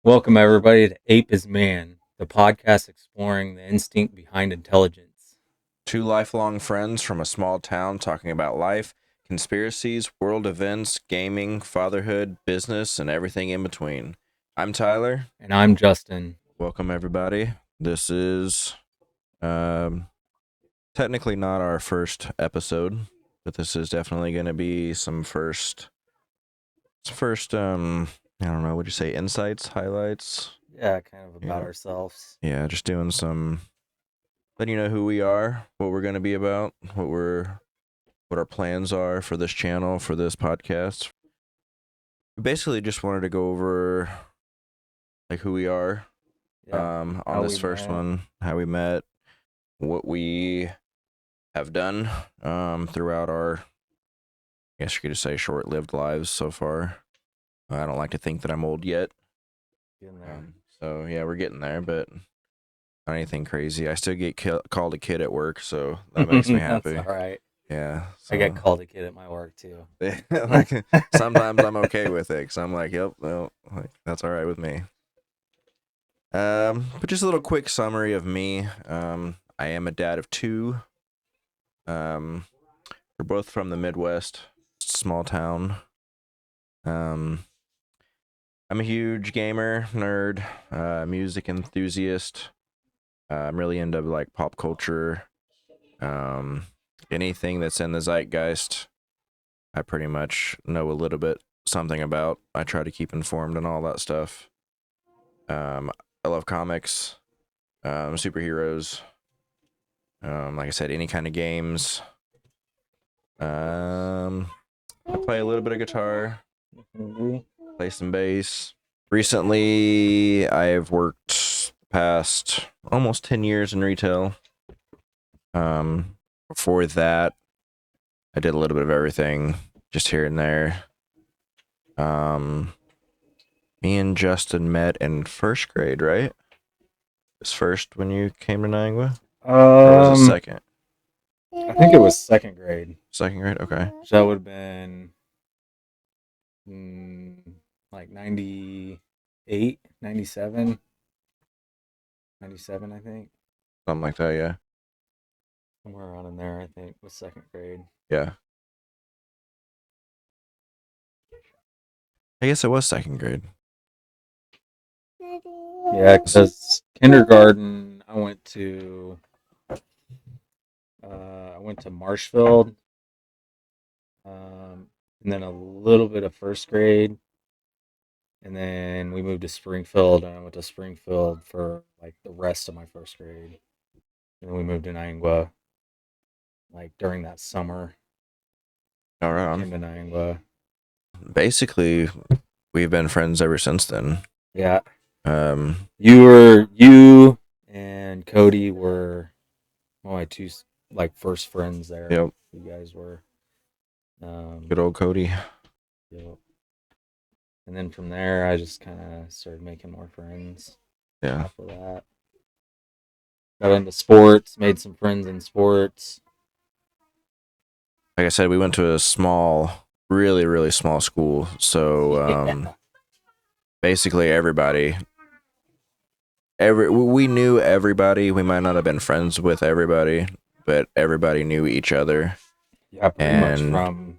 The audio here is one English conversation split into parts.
Welcome, everybody, to Ape is Man, the podcast exploring the instinct behind intelligence. Two lifelong friends from a small town talking about life, conspiracies, world events, gaming, fatherhood, business, and everything in between. I'm Tyler. And I'm Justin. Welcome, everybody. This is technically not our first episode, but this is definitely going to be some first, I don't know, would you say insights, highlights? Yeah, kind of about Yeah. ourselves. Yeah, just doing some, letting you know who we are, what we're going to be about, what our plans are for this channel, for this podcast. We basically just wanted to go over like who we are Yeah, on this first one, how we met, what we have done throughout our, I guess you could just say, short-lived lives so far. I don't like to think that I'm old yet. getting there. So yeah, we're getting there, but not anything crazy. I still get called a kid at work, so that makes me happy. That's all right. Yeah, so. I get called a kid at my work too. Like, sometimes I'm okay with it because I'm like, yep, well, like, that's all right with me. But just a little quick summary of me. I am a dad of two. We're both from the Midwest, small town. I'm a huge gamer, nerd, music enthusiast. I'm really into like pop culture. Anything that's in the zeitgeist, I pretty much know a little bit something about. I try to keep informed and all that stuff. I love comics, superheroes. Like I said, any kind of games. I play a little bit of guitar, play some bass. Recently, I've worked the past almost 10 years in retail. Before that, I did a little bit of everything, just here and there. Me and Justin met in first grade, right? It was first when you came to Niagara? Or was it second? I think it was second grade. Second grade? Okay. So that would have been like 98, 97. 97, I think. Something like that, yeah. Somewhere around in there, I think, was second grade. Yeah. I guess it was second grade. Yeah, because kindergarten, I went to Marshfield, and then a little bit of first grade, and then we moved to Springfield, and I went to Springfield for like the rest of my first grade, and then we moved to Niagara, like during that summer. All right. Came to Niagara. Basically, we've been friends ever since then. Yeah. Um, You and Cody were my two like first friends there. Yep. You guys were. Good old Cody. Yep. And then from there, I just kind of started making more friends. Yeah. After that, got into sports, made some friends in sports. Like I said, we went to a small, really, really small school. So basically everybody, we knew everybody. We might not have been friends with everybody, but everybody knew each other. Yeah, pretty much from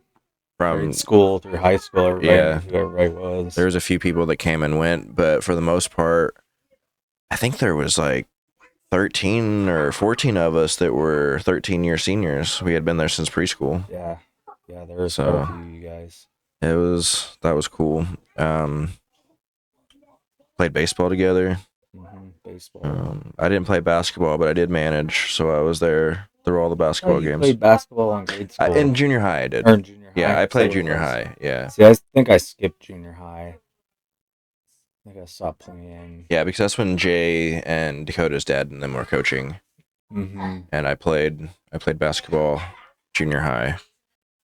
From school through high school, everybody knew who everybody was. There was a few people that came and went, but for the most part, I think there was like 13 or 14 of us that were 13-year seniors. We had been there since preschool. Yeah, there was quite a few of you guys. That was cool. Played baseball together. Baseball. I didn't play basketball, but I did manage, so I was there through all the basketball games. Played basketball in grade school. In junior high, I did. Or in junior high. Yeah, I played junior high. Yeah. See, I think I skipped junior high. I think I stopped playing. Yeah, because that's when Jay and Dakota's dad and them were coaching. Mm-hmm. And I played basketball junior high.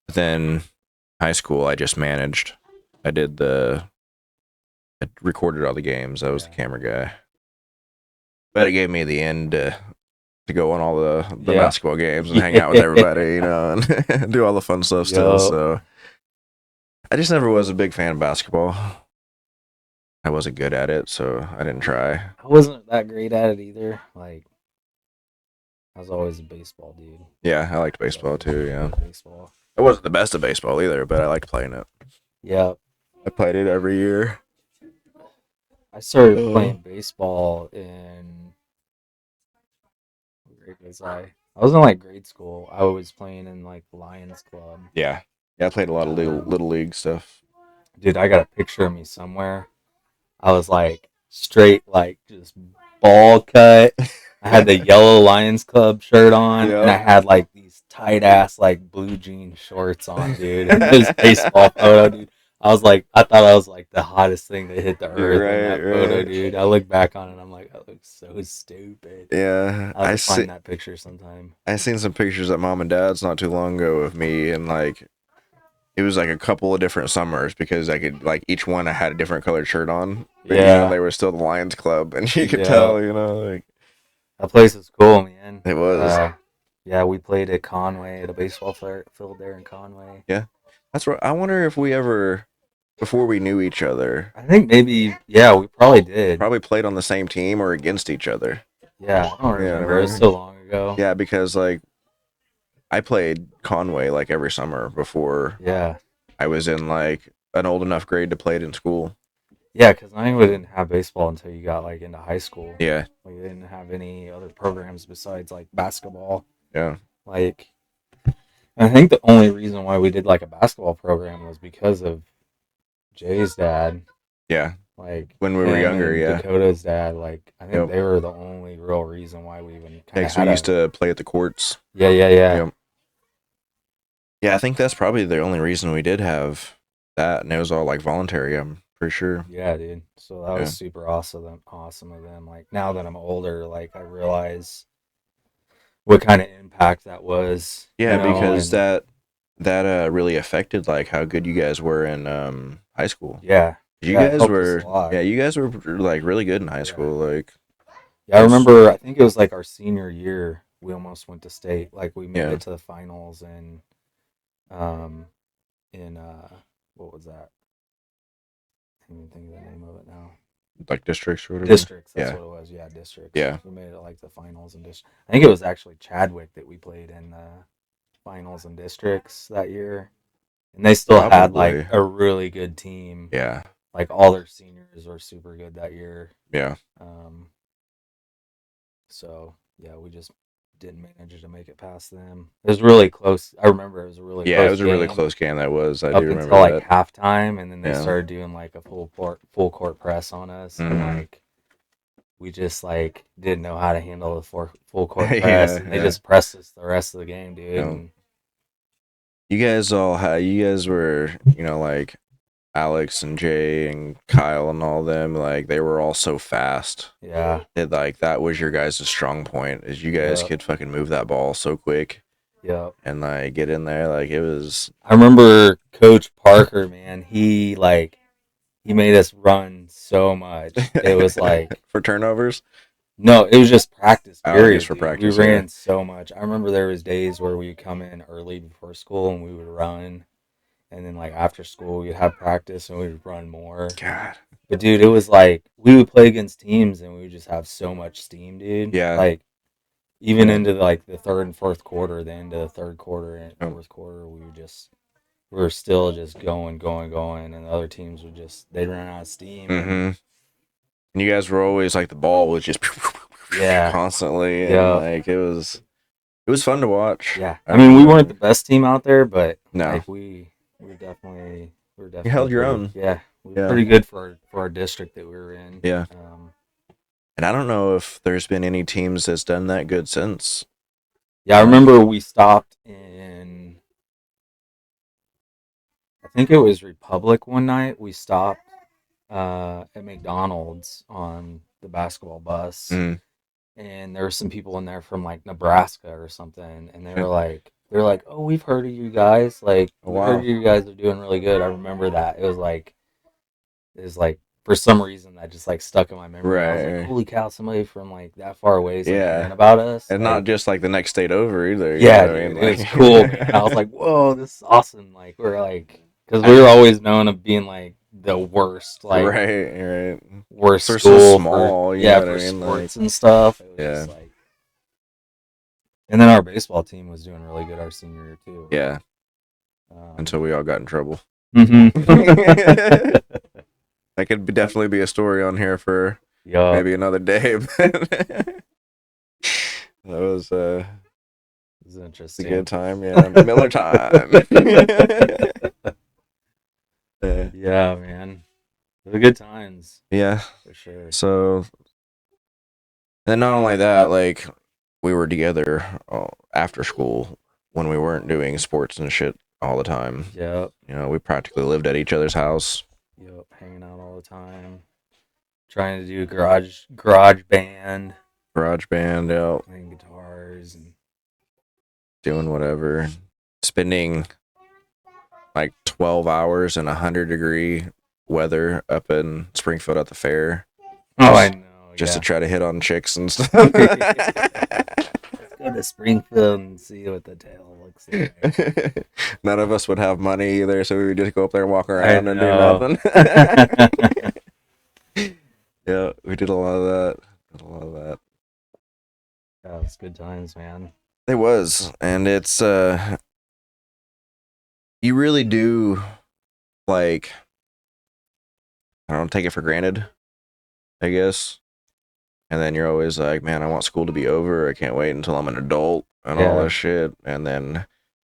But then high school, I just managed. I recorded all the games. I was the camera guy. But it gave me the end to go on all the basketball games and hang out with everybody, and do all the fun stuff still. So I just never was a big fan of basketball. I wasn't good at it, so I didn't try. I wasn't that great at it either. Like I was always a baseball dude. Yeah, I liked baseball Definitely too. Yeah, played baseball. I wasn't the best at baseball either, but I liked playing it. Yeah, I played it every year. I started Oh. playing baseball in what grade was I? I was in like grade school. I was playing in like the Lions Club. Yeah, yeah, I played a lot of Um, little league stuff. dude, I got a picture of me somewhere. I was like straight, like just ball cut. I had the yellow Lions Club shirt on, and I Yep. had like these tight ass like blue jean shorts on, dude. And this baseball photo, dude. I was like, I thought I was like the hottest thing that hit the You're earth in right, that photo, right. dude. I look back on it, I'm like, I look so stupid. Yeah, I'll have to find that picture sometime. I seen some pictures at mom and dad's not too long ago of me, and like it was like a couple of different summers because I could like each one I had a different colored shirt on, but Yeah, they were still the Lions Club, and you could yeah. tell, like That place is cool, man. it was. Yeah, we played at Conway at a baseball field there in Conway. Yeah, that's right. I wonder if we ever, before we knew each other, I think maybe, yeah, we probably did. probably played on the same team or against each other. Yeah, I don't You know what remember. I It was mean? so long ago. Yeah, because like I played Conway like every summer before Yeah, I was in like an old enough grade to play it in school. yeah, because I think we didn't have baseball until you got like into high school. Yeah, Like, we didn't have any other programs besides like basketball. yeah, Like, I think the only reason why we did like a basketball program was because of Jay's dad. yeah. Like When we were him younger, and yeah. Dakota's dad. Like, I think Yep. they were the only real reason why we even kind Yeah, of 'cause we had used a. to play at the courts. Yeah, yeah, yeah. Yep. Yeah, I think that's probably the only reason we did have that, and it was all like voluntary. I'm pretty sure. Yeah, dude. So that was Yeah. super awesome. Awesome of them. Like now that I'm older, like I realize what kind of impact that was, Yeah, because and that really affected like how good you guys were in high school. yeah, You yeah, it guys helped us a were, lot. yeah, you guys were like really good in high Yeah, school. Like yeah. I it's remember. I think it was like our senior year. We almost went to state. Like we made yeah, it to the finals, and um, in what was that? I can't even think of the name of it now. like districts or whatever. Districts. That's Yeah, what it was. Yeah, districts. yeah, We made it like the finals and districts. I think it was actually Chadwick that we played in the finals and districts that year, and they still had like probably. a really good team. Yeah, Like all their seniors were super good that year. yeah, Um, so yeah, we just didn't manage to make it past them. It was really close. I remember it was a really yeah. It close was a really game close game. That was. I do up until remember like that. halftime, and then they Yeah. started doing like a full court press on us, and Hmm. like we just like didn't know how to handle the full court press, Yeah, and they yeah. just pressed us the rest of the game, dude. No, And you guys all had. You guys were, like Alex and Jay and Kyle and all them. Like they were all so fast. yeah, It like that was your guys' strong point. Is you guys yeah, could fucking move that ball so quick yeah. and like get in there. Like it was. I remember Coach Parker, man. He made us run so much. It was like For turnovers. no, it was just practice. Oh, just Period, for dude. We practice. Yeah. ran so much. I remember there was days where we would come in early before school and we would run, and then like after school we'd have practice and we would run more. God. But dude, it was like we would play against teams and we would just have so much steam, dude. Yeah. Like even Yeah. into like the third and fourth quarter, the end of the third quarter and Oh. fourth quarter, we were still just going, going, going, and the other teams would just they'd run out of steam and Mm-hmm. And you guys were always like the ball was just yeah, constantly, and yeah, like it was fun to watch. yeah. I I mean, we remember. weren't the best team out there, but No, like we were you definitely held your pretty own. yeah, we were Yeah, pretty good for our district that we were in. yeah. And I don't know if there's been any teams that's done that good since. Yeah, I remember we stopped in I think it was Republic one night. We stopped at McDonald's on the basketball bus, Mm, and there were some people in there from like Nebraska or something, and yeah. they're like, "Oh, we've heard of you guys. Like, Oh, we heard wow. you guys are doing really good." I remember that. It was like for some reason that just like stuck in my memory. I was like, Right. "Holy cow! Somebody from like that far away is like hearing Yeah. about us." And not Like, just like the next state over either. You know yeah, what I dude, mean? it was cool, man. I was Like, like, "Whoa, this is awesome!" Like, we're like, because we I were always known of being like the worst, like right. worst They're so school for small, you know what I for mean? Like, sports and stuff. It was yeah, just like, and then our baseball team was doing really good our senior year too. yeah. Um, Until we all got in trouble. mhm. That could definitely be a story on here for Yup. maybe another day. But that was It's a good interesting. time. Yeah, Miller time. Uh, Yeah, man. The good times yeah. for sure. So, and not only that, like we were together after school when we weren't doing sports and shit all the time. Yep. You know, we practically lived at each other's house. Yep. Hanging out all the time. Trying to do garage band, Garage band out, playing guitars and doing whatever, spending like 12 hours in 100-degree weather up in Springfield at the fair oh, I just know. just to Yeah. try to hit on chicks and stuff. Let's go to Springfield and see what the tail looks like. None of us would have money either, so we would just go up there and walk I around and do know. nothing. Yeah, we did a lot of that. Did a lot of that. Yeah, it's good times, man. It was, and it's you really do like I don't take it for granted, I guess. And then you're always like, man, I want school to be over. I can't wait until I'm an adult and all Yeah. this shit. And then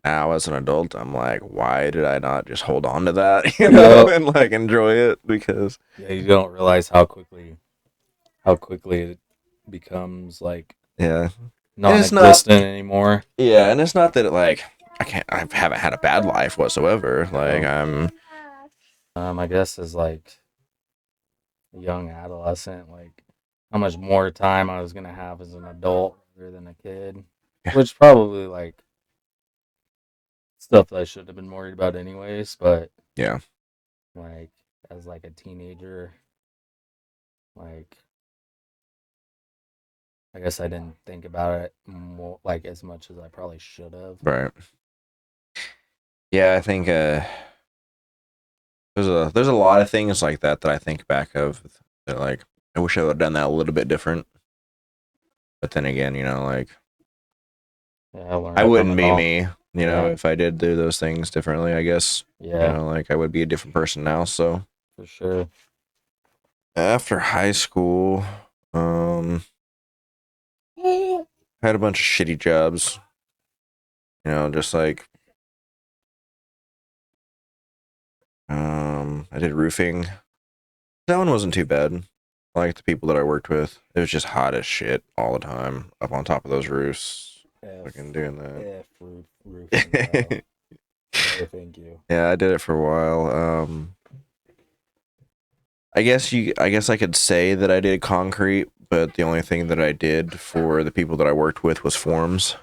now as an adult, I'm like, why did I not just hold on to that, Yep. and like enjoy it? Because Yeah, you don't realize how quickly it becomes like yeah, and it's not, non-existent anymore. yeah, and it's not that I haven't had a bad life whatsoever. Like No. I'm, I guess as like a young adolescent, like how much more time I was gonna have as an adult rather than a kid, which probably like stuff that I should have been worried about anyways. But yeah, like as like a teenager, like I guess I didn't think about it more like as much as I probably should have. right. Yeah, I think there's a lot of things like that that I think back of that like I wish I would have done that a little bit different. But then again, like Yeah, I I learned from wouldn't it be all. me, Yeah, if I did do those things differently, I guess. yeah, Like I would be a different person now. So for sure. after high school, I had a bunch of shitty jobs, just like I did roofing. That one wasn't too bad. I liked the people that I worked with. It was just hot as shit all the time up on top of those roofs. F, Fucking doing that. roofing, bro. No, thank you. Yeah, I did it for a while. I guess I could say that I did concrete, but the only thing that I did for the people that I worked with was forms.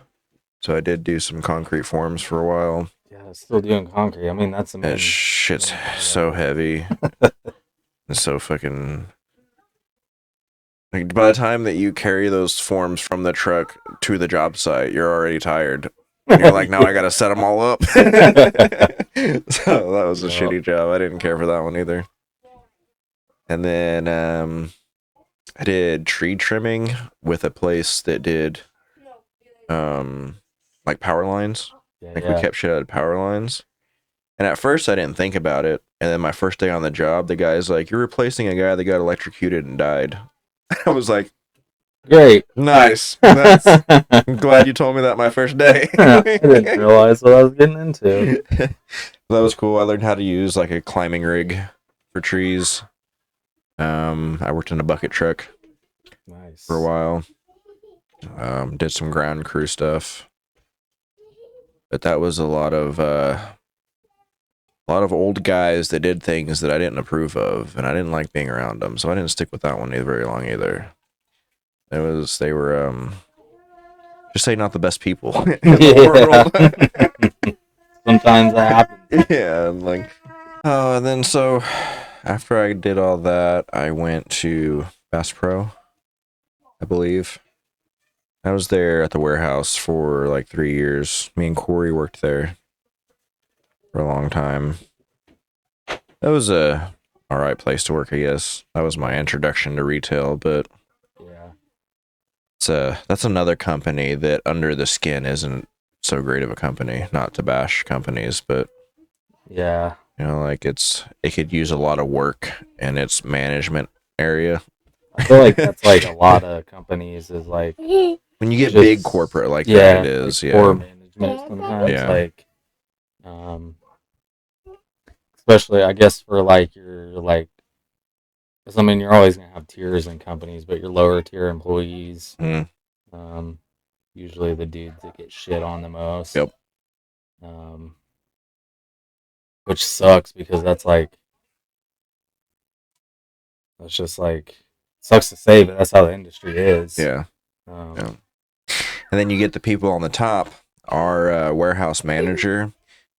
So I did do some concrete forms for a while. Yeah, still doing concrete. I mean, that's the That main shit's part so of heavy. It's so fucking like by the time that you carry those forms from the truck to the job site, you're already tired. And you're like, it. now I gotta set them all up. So that was a Yup. shitty job. I didn't care for that one either. And then I did tree trimming with a place that did um like power lines. Yeah, Like we yeah. kept shit out of power lines. And at first I didn't think about it. And then my first day on the job, the guy's like, you're replacing a guy that got electrocuted and died. I was like, Great. nice. I'm glad you told me that my first day. I didn't realize what I was getting into. That was cool. I learned how to use like a climbing rig for trees. I worked in a bucket truck Nice. for a while. Did some ground crew stuff. But that was a lot of old guys that did things that I didn't approve of, and I didn't like being around them, so I didn't stick with that one very long either. They were just say not the best people in the Yeah. Sometimes that happens. world. Yeah, and like and then so after I did all that, I went to Bass Pro, I believe. I was there at the warehouse for like 3 years. Me and Corey worked there for a long time. That was all right place to work, I guess. That was my introduction to retail, but Yeah. that's another company that under the skin isn't so great of a company. Not to bash companies, but Yeah. like it could use a lot of work in its management area. I feel like that's like a lot of companies is like When you get big just corporate like that, it yeah, like is. poor Yeah, management sometimes. yeah. Like, um, especially I guess for like your like, 'cause, I mean you're always gonna have tiers in companies, but your lower tier employees, Mm, um, usually the dudes that get shit on the most. yep. Um, which sucks because that's just like sucks to say, but that's how the industry is. Yeah. Um, Yeah. And then you get the people on the top. Our warehouse manager,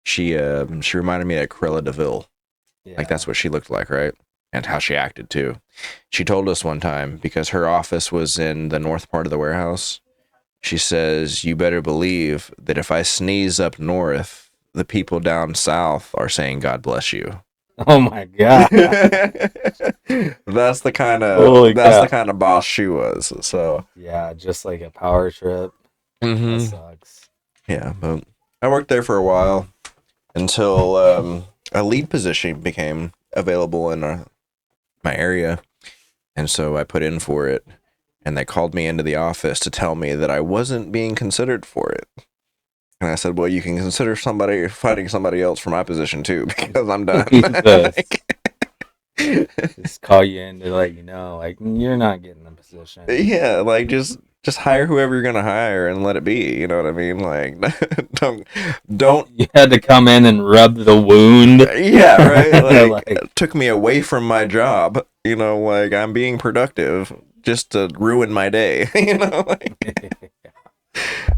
she reminded me of Cruella Deville. Like yeah. that's what she looked like, right? And how she acted too. She told us one time because her office was in the north part of the warehouse. She says, "You better believe that if I sneeze up north, the people down south are saying God bless you." Oh my god. That's the kind of Holy that's the cow. kind of boss she was. So, Yeah, just like a power trip. That hmm sucks. yeah, but I worked there for a while until a lead position became available in my area, and so I put in for it. And they called me into the office to tell me that I wasn't being considered for it. And I said, "Well, you can consider somebody finding somebody else for my position too, because I'm done." Jesus. Just call you in to let you know, like, you're not getting the position. Yeah, like just hire whoever you're gonna hire and let it be. You know what I mean? Like, don't. You had to come in and rub the wound. Yeah, right. Like, Like, it took me away from my job. Like I'm being productive just to ruin my day. Like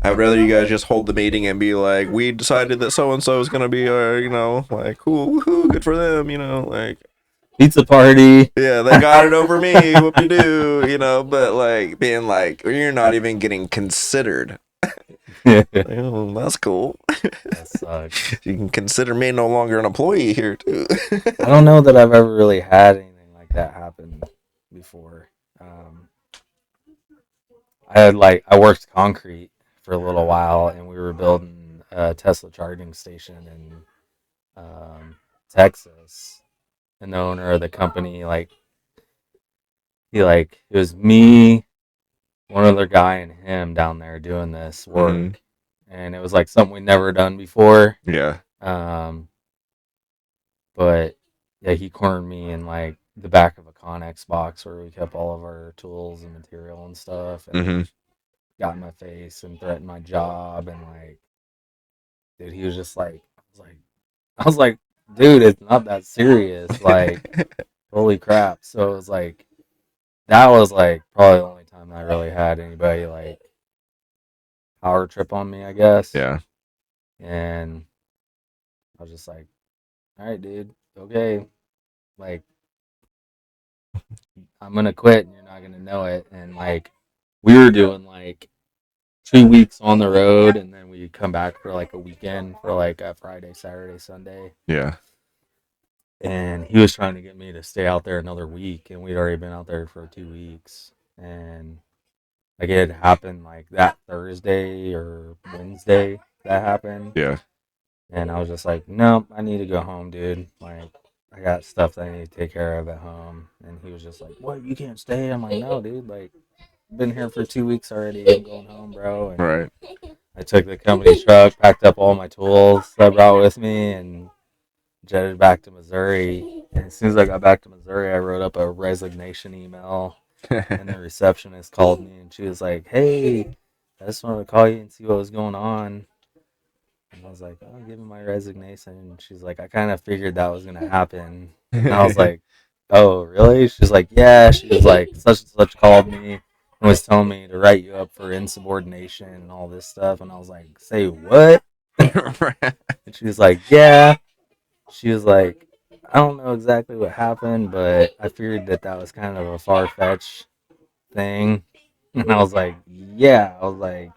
I'd rather you guys just hold the meeting and be like, we decided that so and so is gonna be, like cool, woohoo, good for them. Like pizza party. yeah, they got it over me. Whoop de doo. But like being like, you're not even getting considered. That Oh, that's cool. sucks. You can consider me no longer an employee here too. I don't know that I've ever really had anything like that happen before. Um, I worked concrete for a little while, and we were building a Tesla charging station in Texas. And the owner of the company, like it was me, one other guy, and him down there doing this Hmm. work, and it was like something we'd never done before. Yeah. Um, but yeah, he cornered me in like the back of a Connex box where we kept all of our tools and material and stuff, and Hmm. got in my face and threatened my job, and like, dude, he was just like, I was like, dude, it's not that serious, like, holy crap. So it was like that was like probably the only time I really had anybody like power trip on me, I guess. Yeah. And I was just like, all right, dude, okay, like, I'm gonna quit and you're not gonna know it. And like we were doing like 2 weeks on the road, and then we come back for like a weekend for like a Friday, Saturday, Sunday. Yeah. And he was trying to get me to stay out there another week, and we'd already been out there for 2 weeks. And like it had happened like that Thursday or Wednesday that happened. Yeah. And I was just like, nope, I need to go home, dude. Like, I got stuff that I need to take care of at home. And he was just like, what? You can't stay? I'm like, no, dude. Like, I've been here for 2 weeks already. I'm going home, bro. And Right. I took the company truck, packed up all my tools that I brought with me, and jetted back to Missouri. And as soon as I got back to Missouri, I wrote up a resignation email. And the receptionist called me, and she was like, hey, I just wanted to call you and see what was going on. And I was like, oh, give me my resignation. And she's like, I kind of figured that was going to happen. And I was like, oh, really? She's like, yeah. She was like, such and such called me and was telling me to write you up for insubordination and all this stuff. And I was like, say what? And she was like, yeah. She was like, I don't know exactly what happened, but I figured that that was kind of a far fetched thing. And I was like, yeah. I was like,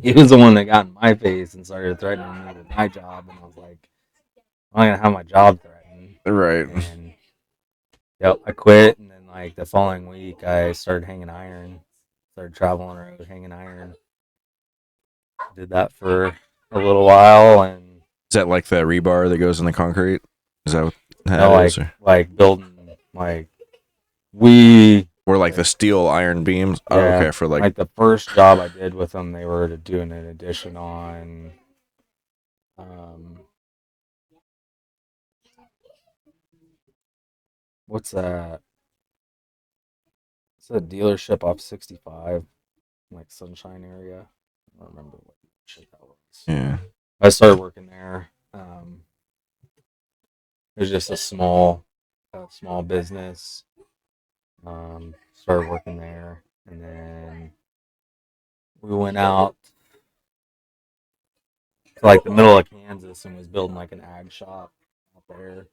he was the one that got in my face and started threatening me with my job, and I was like, I'm not gonna have my job threatened. Right. Yep, I quit, and then like the following week, I started hanging iron. Started traveling around hanging iron. Did that for a little while, and Is that like the rebar that goes in the concrete? Is that what that no, is? Or, building we or like the like steel iron beams? Oh, yeah, okay. For like, like the first job I did with them, they were doing an addition on um what's that? It's a dealership off 65, like Sunshine area. I don't remember what shit that was. yeah. I started working there. It was just a small business. Started working there, and then we went out to like the middle of Kansas and was building like an ag shop out there.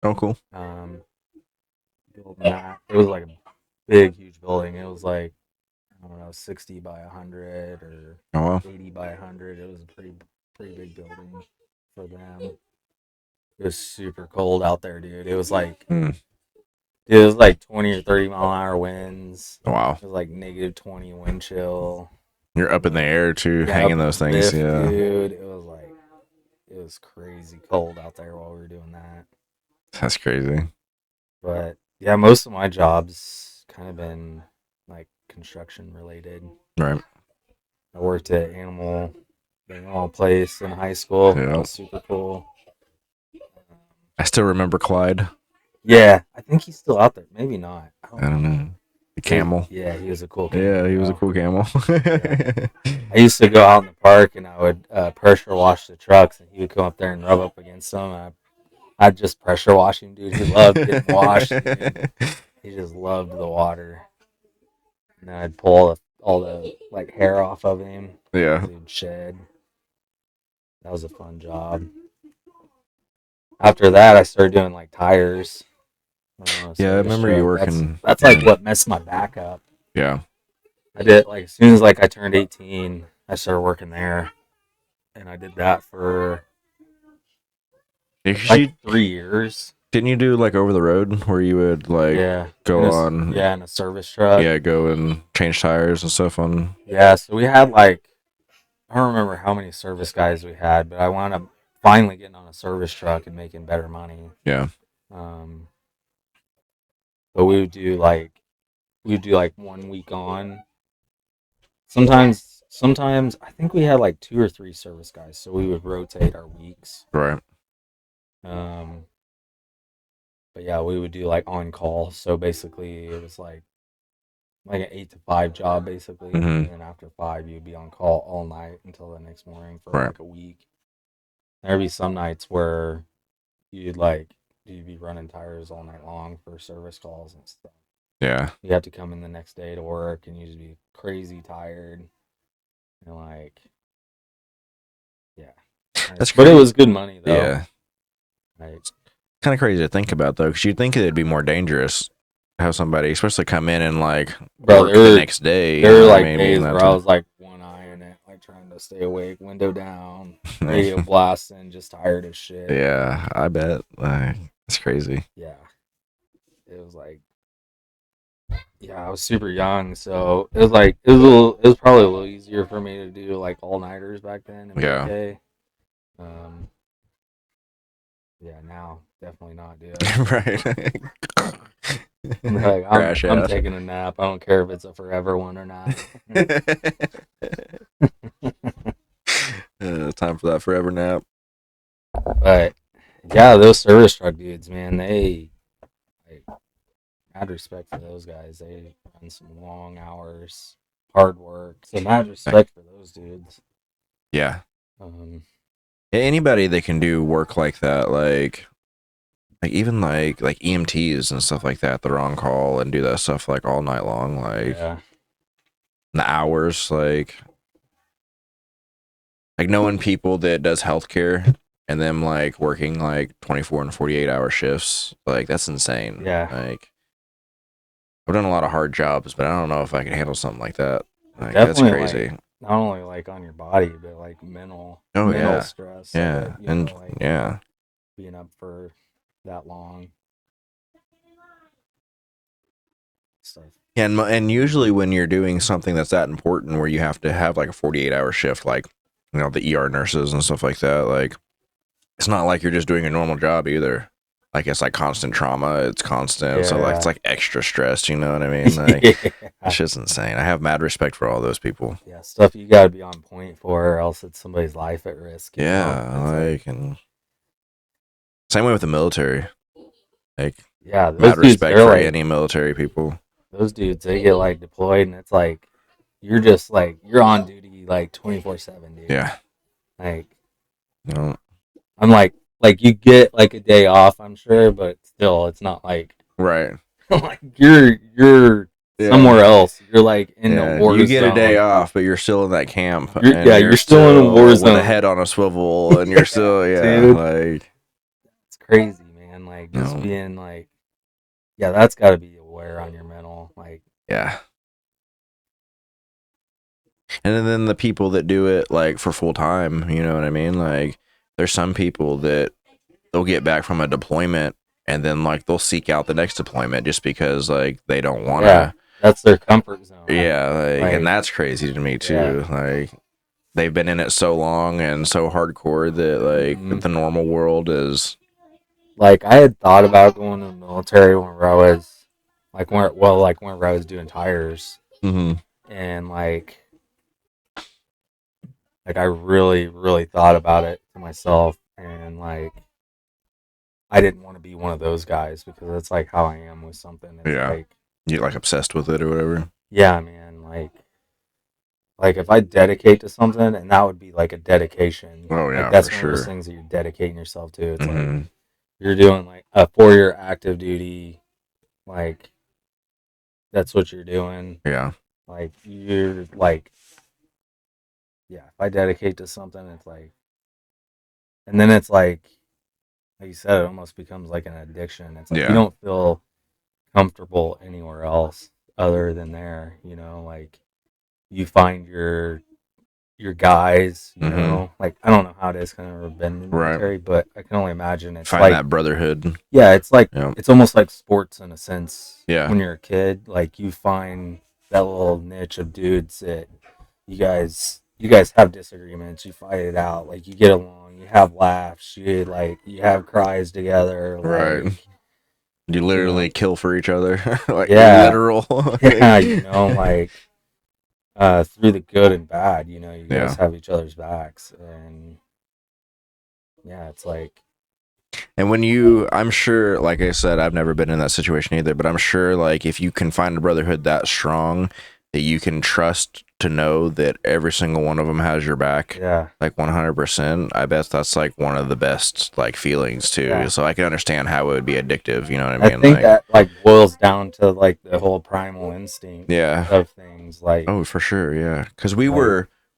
Oh, cool. Um, Building that. It was like a big, huge building. It was like I don't know, 60 by 100 or Oh, wow. 80 by 100. It was a pretty big building for them. It was super cold out there, dude. Hmm. It was like 20 or 30-mile-an-hour winds. Wow. It was like -20 wind chill. You're up in the air too, Yeah, up hanging in those the things. lift, Yeah. dude. It was crazy cold out there while we were doing that. That's crazy. But yeah, most of my jobs kind of been like construction related. Right. I worked at Animal Place in high school. That Yeah. was super cool. Um, I still remember Clyde. yeah, I think he's still out there. Maybe not. I I don't don't know. know. The camel. Yeah, he was a cool camel, Yeah, he was a bro. cool camel. Yeah. I used to go out in the park and I would pressure wash the trucks, and he would come up there and rub up against them. I'd just pressure wash him, dude. He loved getting washed, dude. He just loved the water. And then I'd pull all the like hair off of him Yeah. because he'd shed. That was a fun job. After that, I started doing like tires. Yeah, I Service remember you truck. That's working. that's like Yeah. what messed my back up. Yeah. I did like as soon as like I turned 18, I started working there, and I did that for Because like you 3 years. didn't you do like over the road where you would like Yeah, go on, in a service truck. yeah, go and change tires and stuff on. Yeah, so we had like I don't remember how many service guys we had, but I wound up finally getting on a service truck and making better money. Yeah. Um, but we would do like 1 week on. Sometimes I think we had like 2 or 3 service guys, so we would rotate our weeks. Right. Um, but yeah, we would do like on call. So basically, it was like an 8 to 5 job basically, Mm-hmm. and then after 5, you'd be on call all night until the next morning for Right. like a week. There'd be some nights where you'd like you'd be running tires all night long for service calls and stuff. Yeah. You have to come in the next day to work, and you'd just be crazy tired and like yeah. That's But it crazy. was good money though. Yeah. Like Kind of crazy to think about though, because you'd think it'd be more dangerous to have somebody, especially come in and like bro, work the next day. there You were know what I like mean? Being days that where I time. was like one eye in it, like trying to stay awake, window down, radio blasting, just tired as shit. Yeah, I bet. Like, it's crazy. Yeah, it was like yeah, I was super young, so it was probably a little easier for me to do like all nighters back then and be Yeah. okay. Um, yeah, now definitely not, dude. Right. Like Crash I'm out. taking a nap. I don't care if it's a forever one or not. Time for that forever nap. But yeah, those service truck dudes, man, they like mad respect for those guys. They run some long hours, hard work. So mad respect for those dudes. Yeah. Um, Anybody that can do work like that, like even like EMTs and stuff like that, they're on call and do that stuff like all night long, like yeah, the hours, like knowing people that does healthcare and them like working like 24 and 48-hour shifts, like that's insane. yeah, Like I've done a lot of hard jobs, but I don't know if I could handle something like that. Like that's definitely like crazy. not only like on your body, but like Oh mental yeah. stress of it. Yeah. And Like yeah. being up for that long. stuff. And usually when you're doing something that's that important, where you have to have like a 48-hour shift, like the ER nurses and stuff like that, like it's not like you're just doing a normal job either. Like it's like constant trauma, it's constant, so like it's Yeah. like extra stress. You know what I mean? Like it's Yeah. just insane. I have mad respect for all those people. Yeah, stuff you got to be on point for, or else it's somebody's life at risk. You know, Yeah, it's like, like and same way with the military. Like yeah, mad respect for any military people. those dudes, they get like deployed, and it's like you're just like you're on duty like 24/7, dude. Yeah, Like you know, I'm like you get like a day off, I'm sure, but still, it's not like right. like you're Yeah, somewhere else. You're like in a yeah. war You get a day zone. off, but you're still in that camp, You're and yeah, you're you're still in a war still with a head zone. on a swivel, and you're Yeah, still dude, like it's crazy, man. Like you just know, being like, yeah, that's got to be aware on your mental. Like, yeah. And then the people that do it like for full time, you know what I mean? Like there's some people that they'll get back from a deployment and then like they'll seek out the next deployment just because like they don't want yeah, to. that's their comfort zone. Yeah, like and Like, that's crazy to me yeah, too. Like they've been in it so long and so hardcore that like hmm the normal world is like I had thought about going to the military whenever I was like whenever I was doing tires, mhm, and like I really thought about it to myself, and like I didn't want to be one of those guys because that's like how I am with something. It's yeah. like, You get like obsessed with it or whatever. yeah, man, like if I dedicate to something, and that would be like a dedication. Oh Like yeah, for that's one of those sure. things that you're dedicating yourself to. It's like Mhm. you're doing like a 4 year active duty, like that's what you're doing. Yeah. Like you're like, yeah, if I dedicate to something, it's like, and then it's like you said, it almost becomes like an addiction. It's like you Yeah. don't feel comfortable anywhere else other than there. You know, like you find your guys. You Mhm. know, like I don't know how it is kind of been in the Right. military, but I can only imagine it's Find like, that brotherhood. yeah, it's like Yeah. it's almost like sports in a sense. Yeah. When you're a kid, like you find that little niche of dudes that you guys have disagreements, you fight it out, like you get along, you have laughs, you have cries together, Right. like You you know, literally kill for each other, like yeah, literal. yeah, like through the good and bad, you guys Yeah. have each other's backs, and yeah, it's like, And I'm sure, like I said, I've never been in that situation either, but I'm sure, like, if you can find a brotherhood that strong that you can trust to know that every single one of them has your back, yeah, like 100%, I bet that's like one of the best, like, feelings too. yeah. So I can understand how it would be addictive. You know what I I mean? think Like, that like boils down to like the whole primal instinct yeah. of things, Oh, for sure. Yeah. Because like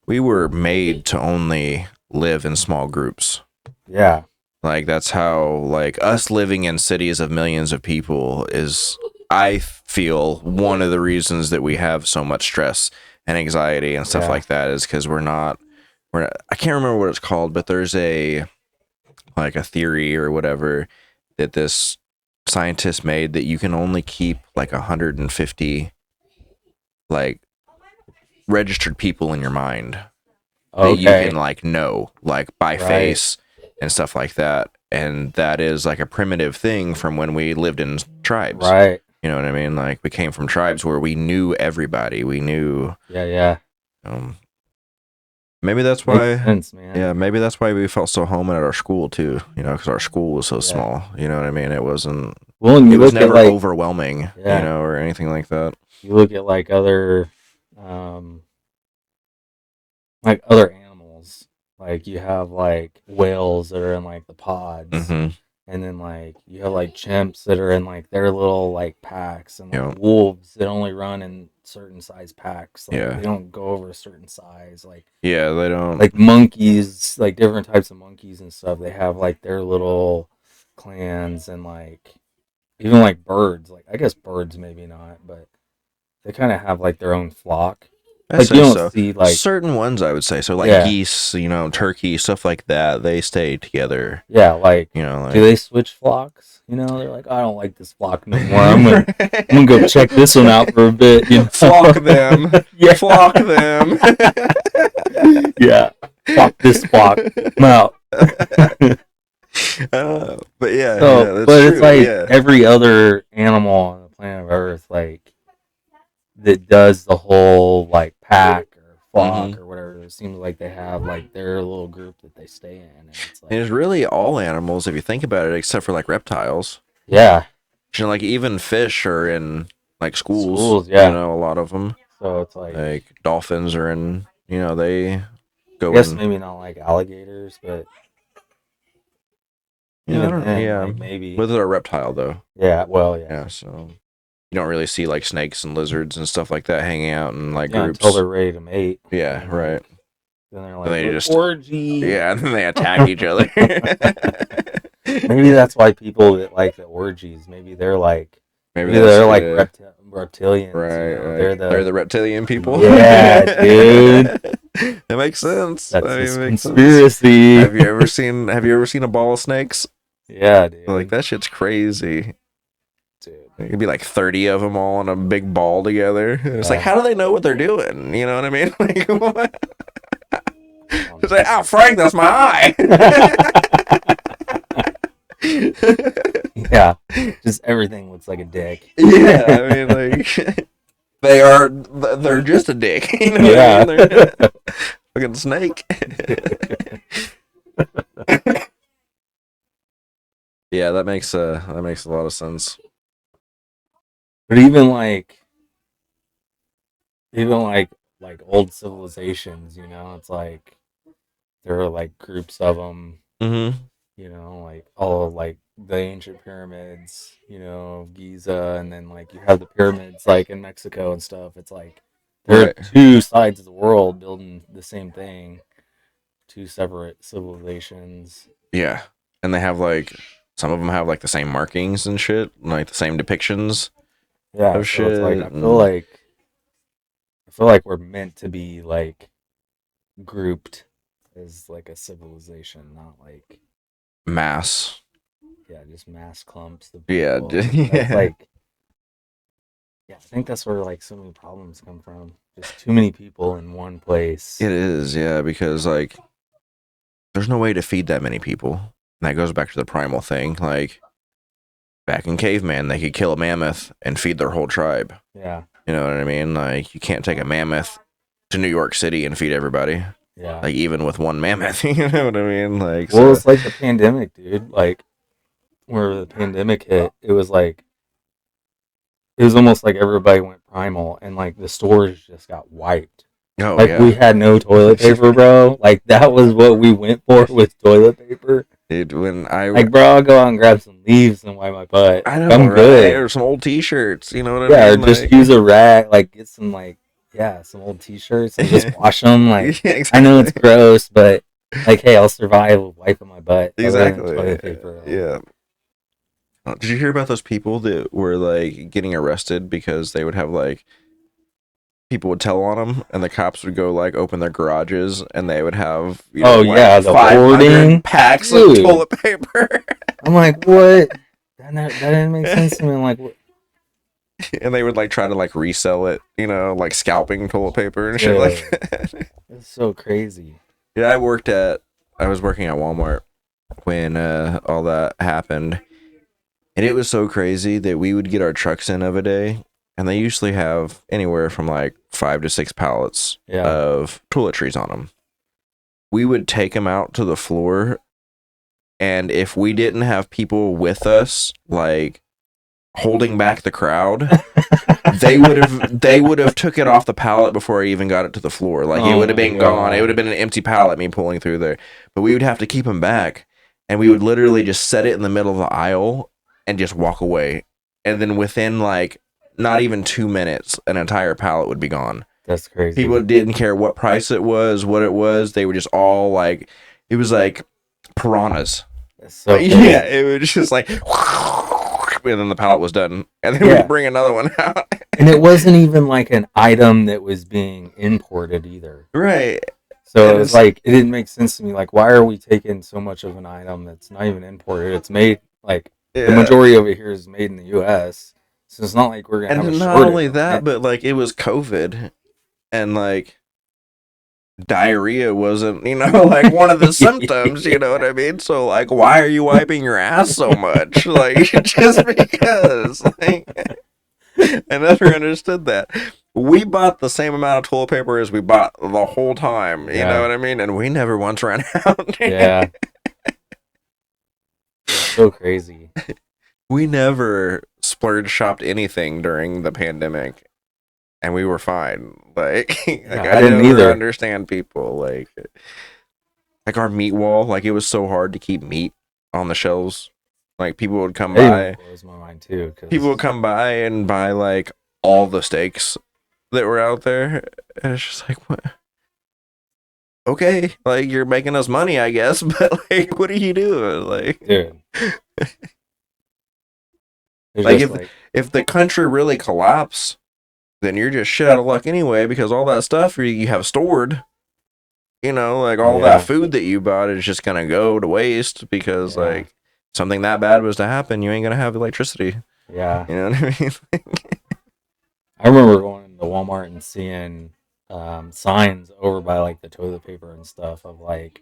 we were made to only live in small groups. yeah, Like that's how like us living in cities of millions of people is I feel one of the reasons that we have so much stress and anxiety and stuff yeah, like that is because we're not, I can't remember what it's called, but there's a like a theory or whatever that this scientist made that you can only keep like 150 like registered people in your mind that you can okay, like know like by right, face and stuff like that, and that is like a primitive thing from when we lived in tribes. right, You know what I mean? Like we came from tribes where we knew everybody, we knew yeah, yeah, um maybe that's makes why, sense, man. yeah, maybe that's why we felt so home at our school too, because our school was so Yeah, small. You know what I mean? well, and It you was look at never overwhelming, yeah, or anything like that. you look at um like other animals, like you have like whales that are in like the pods, Mm-hmm. and then like you have like chimps that are in like their little like packs, and like Yeah. wolves that only run in certain size packs, like Yeah. they don't go over a certain size, Yeah, they don't. like monkeys, like different types of monkeys and stuff, they have like their little clans, and like even like birds, like I guess birds maybe not, but they kind of have like their own flock. I Like you say don't so. see like Certain ones, I would say. So, like yeah, geese, turkey, stuff like that, they stay together. yeah, like do Like. they switch flocks? They're like, I don't like this flock no more. I'm gonna go check this one out for a bit. Flock them. Yeah, Flock them. yeah. Flock this flock. I'm out. But yeah, So, that's but it's true. like Yeah. every other animal on the planet Earth, like that does the whole like pack or Mm-hmm. flock or whatever. It seems like they have like their little group that they stay in, and it's And like, it's really all animals if you think about it, except for like reptiles. yeah, Like even fish are in like schools. schools, yeah. A lot of them. So it's like, Like dolphins are in. They I go guess in. maybe not like alligators, but I even don't. then, Yeah, like maybe, with a reptile though. yeah. Well, yeah, Yeah, so you don't really see like snakes and lizards and stuff like that hanging out in like yeah. Until groups. they're ready to mate, and Yeah, then right. they're And like, they just orgy. and then they attack each other. Maybe that's why people that like the orgies, maybe they're like, Maybe maybe that's they're like yeah, reptilians. right. They're They're the the reptilian people. yeah, dude. It makes sense. That's I mean, this it makes sense. conspiracy. Have you ever seen a ball of snakes? Yeah, Like dude. that shit's crazy. Dude. It could be like 30 of them all in a big ball together. It's like, Yeah. how do they know what they're doing? You know what I mean? Like, what? Oh, It's like, oh, Frank, that's my eye. yeah. Just everything looks like a dick. Yeah, I mean, like, they're just a dick. You know what I Yeah. mean? They're fucking snake. Yeah, that makes a lot of sense. But even like old civilizations, it's like there are like groups of them, Mm-hmm. like all like the ancient pyramids, of Giza, and then like you have the pyramids like in Mexico and stuff. It's like there are Right. two sides of the world building the same thing, two separate civilizations. Yeah, and they have like some of them have like the same markings and shit, like the same depictions Yeah, of so it's like shit I feel and like I feel like we're meant to be like grouped as like a civilization, not like mass. yeah, just mass clumps of Yeah, people. That's yeah. like yeah, I think that's where like so many problems come from. Just too many people in one place. It is, yeah, because like there's no way to feed that many people. And that goes back to the primal thing. Like back in caveman, they could kill a mammoth and feed their whole tribe. Yeah, You know what I mean? Like you can't take a mammoth to New York City and feed everybody. yeah. Like even with one mammoth, you know what I mean? Like Well, so it's like the pandemic, dude. Like where the pandemic hit, it was almost like everybody went primal and like the stores just got wiped. oh Like we yeah. had no toilet paper, bro. Like that was what we went for was toilet paper. Dude, when I Like, bro, I'll go out and grab some leaves and wipe my butt. I Like, know, I'm right? good. Or some old T-shirts, you know what I Yeah, or mean? just Like, use a rag, like get some some old t-shirts and just wash them. yeah, Like, I know exactly, it's gross, but like, hey, I'll survive with wiping my butt other than exactly. toilet paper. Like, Yeah. Did you hear about those people that were like getting arrested because they would have like people would tell on them, and the cops would go like open their garages, and they would have oh like yeah, the 500 hoarding, packs of dude. toilet paper, I'm like, what? That didn't make sense to me. I'm like, what? and they would like try to like resell it, like scalping toilet paper and shit like Dude, that. it's so crazy. Yeah, I was working at Walmart when all that happened. And it was so crazy that we would get our trucks in of a day, and they usually have anywhere from like 5 to 6 pallets Yeah, of toiletries on them. We would take them out to the floor, and if we didn't have people with us, like holding back the crowd, they would have took it off the pallet before I even got it to the floor. Like it oh would have my been gone. It would have god. been an empty pallet, me pulling through there. But we would have to keep them back, and we would literally just set it in the middle of the aisle and just walk away. And then within like not even 2 minutes, an entire pallet would be gone. That's crazy. People didn't care what price it was, what it was. They were just all like, it was like piranhas. That's so crazy. Yeah, it was just like and then the pallet was done, and then we'd Yeah. bring another one out. And it wasn't even like an item that was being imported either. Right. So it And was it's like it didn't make sense to me. Like, why are we taking so much of an item that's not even imported? It's made like the yeah. majority over here is made in the U.S. So it's not like we're gonna have a And not only shortage on that, it. but like it was COVID, and like diarrhea wasn't, like one of the symptoms, you know what I mean? So like why are you wiping your ass so much? Like just because. Like I never understood that. We bought the same amount of toilet paper as we bought the whole time, you know Yeah, what I mean? And we never once ran out. yeah, it's so crazy. We never splurge shopped anything during the pandemic, and we were fine. Like, Yeah, like I I didn't never either. understand people. Like our meat wall, like it was so hard to keep meat on the shelves. Like That even blows my mind too, people would because come by and buy like all the steaks that were out there, and it's just like, what? Okay, like you're making us money, I guess, but like, what are you doing? dude, it's Like just if like if the country really collapsed, then you're just shit out of luck anyway, because all that stuff you have stored, like all that yeah, food that you bought is just gonna go to waste because yeah, like something that bad was to happen, you ain't gonna have electricity. yeah. You know what I mean? I remember going into Walmart and seeing signs over by like the toilet paper and stuff of like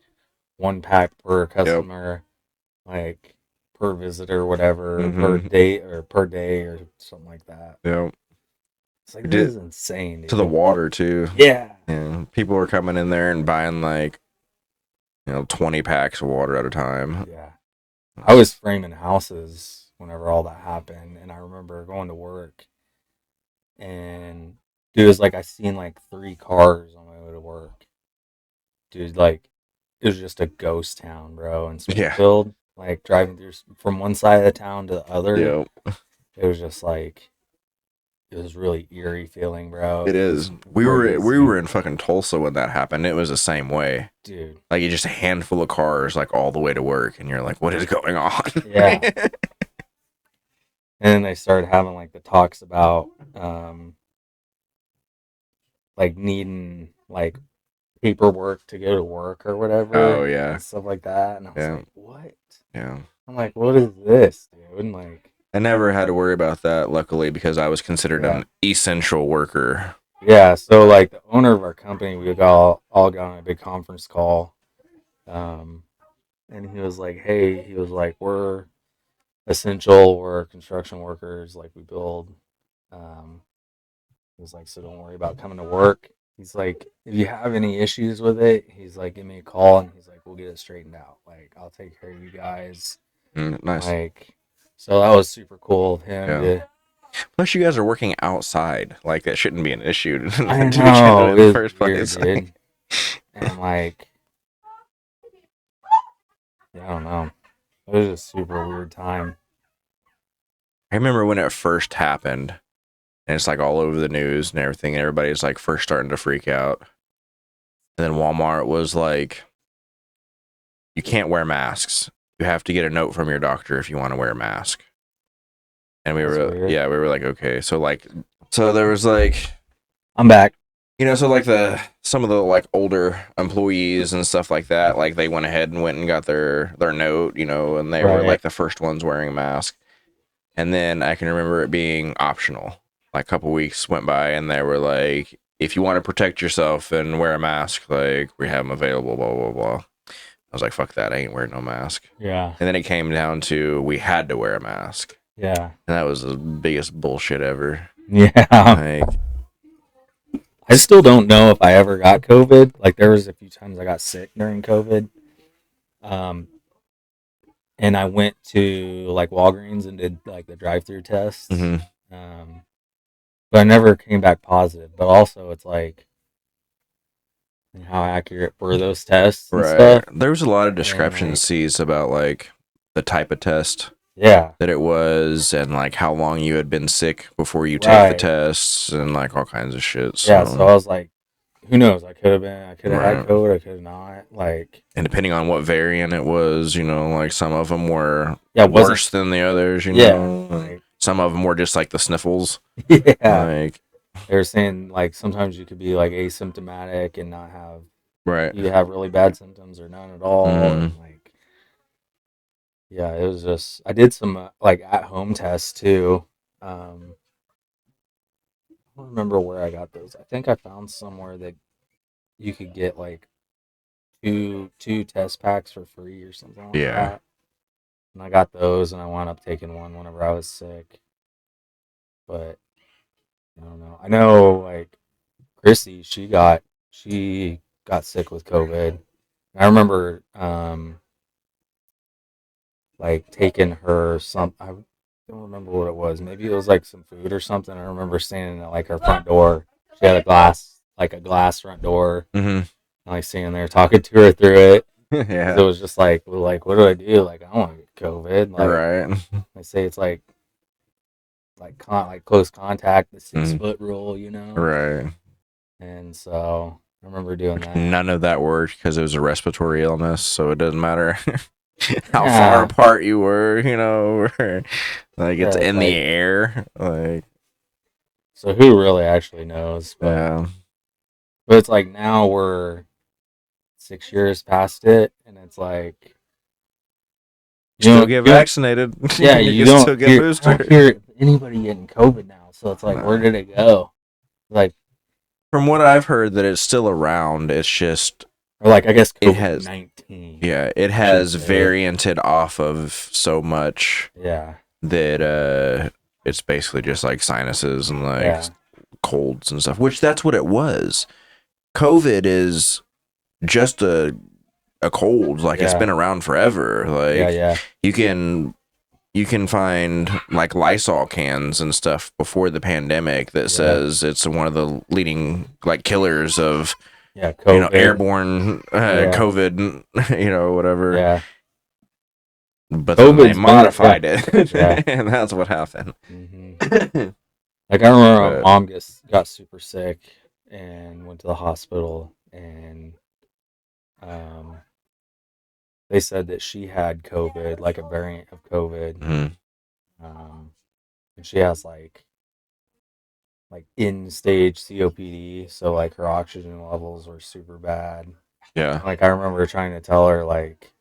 1 pack per Yep. customer, like per visitor, whatever, per Mm-hmm. day or per day or something like that. Yep. It's like We this did is insane, to the dude. water too. Yeah, Yeah. People were coming in there and buying like 20 packs of water at a time. yeah. I was framing houses whenever all that happened, and I remember going to work and dude, it was like I seen like 3 cars on my way to work. Dude, like it was just a ghost town, bro, in Yeah. Springfield. Like driving through from one side of the town to the other, Yep. it was just like it was really eerie feeling, bro. It It was is. We were crazy, in fucking Tulsa when that happened. It was the same way. dude. Like you just a handful of cars like all the way to work, and you're like, what is going on? Yeah, and then they started having like the talks about like needing like paperwork to go to work or Oh whatever yeah. and stuff like that, and I was Yeah. like, what? Yeah. I'm like, what is this, dude? And like, I never had to worry about that, luckily, because I was considered yeah. an essential worker. Yeah, so like the owner of our company, we all got on a big conference call, um, and he was like, "Hey," he was like, "We're essential. We're construction workers. Like we build." Um, he was like, "So don't worry about coming to work." He's like, "If you have any issues with it, he's like, give me a call, and he's like, we'll get it straightened out. Like I'll take care of you guys." Nice. Like, so that was super cool of him Yeah. to. Plus, you guys are working outside. Like that shouldn't be an issue I to begin with know in it the was first weird, place. dude, and like, yeah, I don't know. It was a super weird time. I remember when it first happened, and it's like all over the news and everything, and everybody's like first starting to freak out. And then Walmart was like, you can't wear masks. You have to get a note from your doctor if you want to wear a mask. And That's weird. we were like, okay. So there was like, I'm back. so like some of the like older employees and stuff like that, like they went ahead and went and got their note, and they were Right. like the first ones wearing a mask. And then I can remember it being optional. Like a couple weeks went by and they were like, if you want to protect yourself and wear a mask, like we have them available, blah, blah, blah. I was like, fuck that. I ain't wearing no mask. Yeah. And then it came down to we had to wear a mask. Yeah. And that was the biggest bullshit ever. Yeah. Like, I still don't know if I ever got COVID. Like there was a few times I got sick during COVID. Um, and I went to like Walgreens and did like the drive-through tests. mm-hmm. Um, but I never came back positive. But also, it's like how accurate were those tests and Right. stuff? There was a lot of And like, discrepancies about like the type of test yeah, that it was and like how long you had been sick before you take the right, tests and like all kinds of shit. yeah. So So I was like, who knows? I could have had Right. COVID. I could have not. Like, And depending on what variant it was, like some of them were yeah, it wasn't. worse than the others, Yeah, and like, some of them were just like the sniffles. yeah. Like, They were saying like sometimes you could be like asymptomatic and not have right. you have really bad symptoms or none at all, Mm-hmm. and like, yeah, it was just I did some like at home tests too. I don't remember where I got those. I think I found somewhere that you could get like two test packs for free or something like Yeah. that. And I got those, and I wound up taking one whenever I was sick. But I don't know. I know like Chrissy, she got sick with COVID. I remember like taking her some. I don't remember what it was. Maybe it was like some food or something. I remember standing at like her front door. She had a glass front door. Mm-hmm. And, like standing there talking to her through it because it Yeah. was just like, well, like what do I do? Like I don't want to get COVID. Like Right. they say it's like close contact, the six Mm, foot rule, you know. right. And so I remember doing Which that. none of that worked because it was a respiratory illness, so it doesn't matter how far Yeah, apart you were, or, like it's yeah. It's in the like air. Like, so who really actually knows? yeah. But it's like now we're 6 years past it, and it's like Still get you don't vaccinated. yeah You you can still get I don't boosted. hear anybody getting COVID now. So it's like where No. did it go? Like From what I've heard, that it's still around. It's just or like I guess it COVID has, 19 yeah, it I should has say. varianted off of so much Yeah, that it's basically just like sinuses and like yeah, colds and stuff. Which that's what it was. COVID is just a cold. Like it's yeah, been around forever. yeah, Like yeah, you can you can find like Lysol cans and stuff before the pandemic that yeah, says it's one of the leading like killers of yeah. COVID. airborne Yeah, COVID, whatever. yeah. But then they COVID's been yeah, modified it, yeah. and that's what happened. hmm Like I remember my But mom got super sick and went to the hospital, and um, they said that she had COVID, like a variant of COVID, mhm, um, and she has like in stage COPD, so like her oxygen levels were super bad. yeah, Like I remember trying to tell her like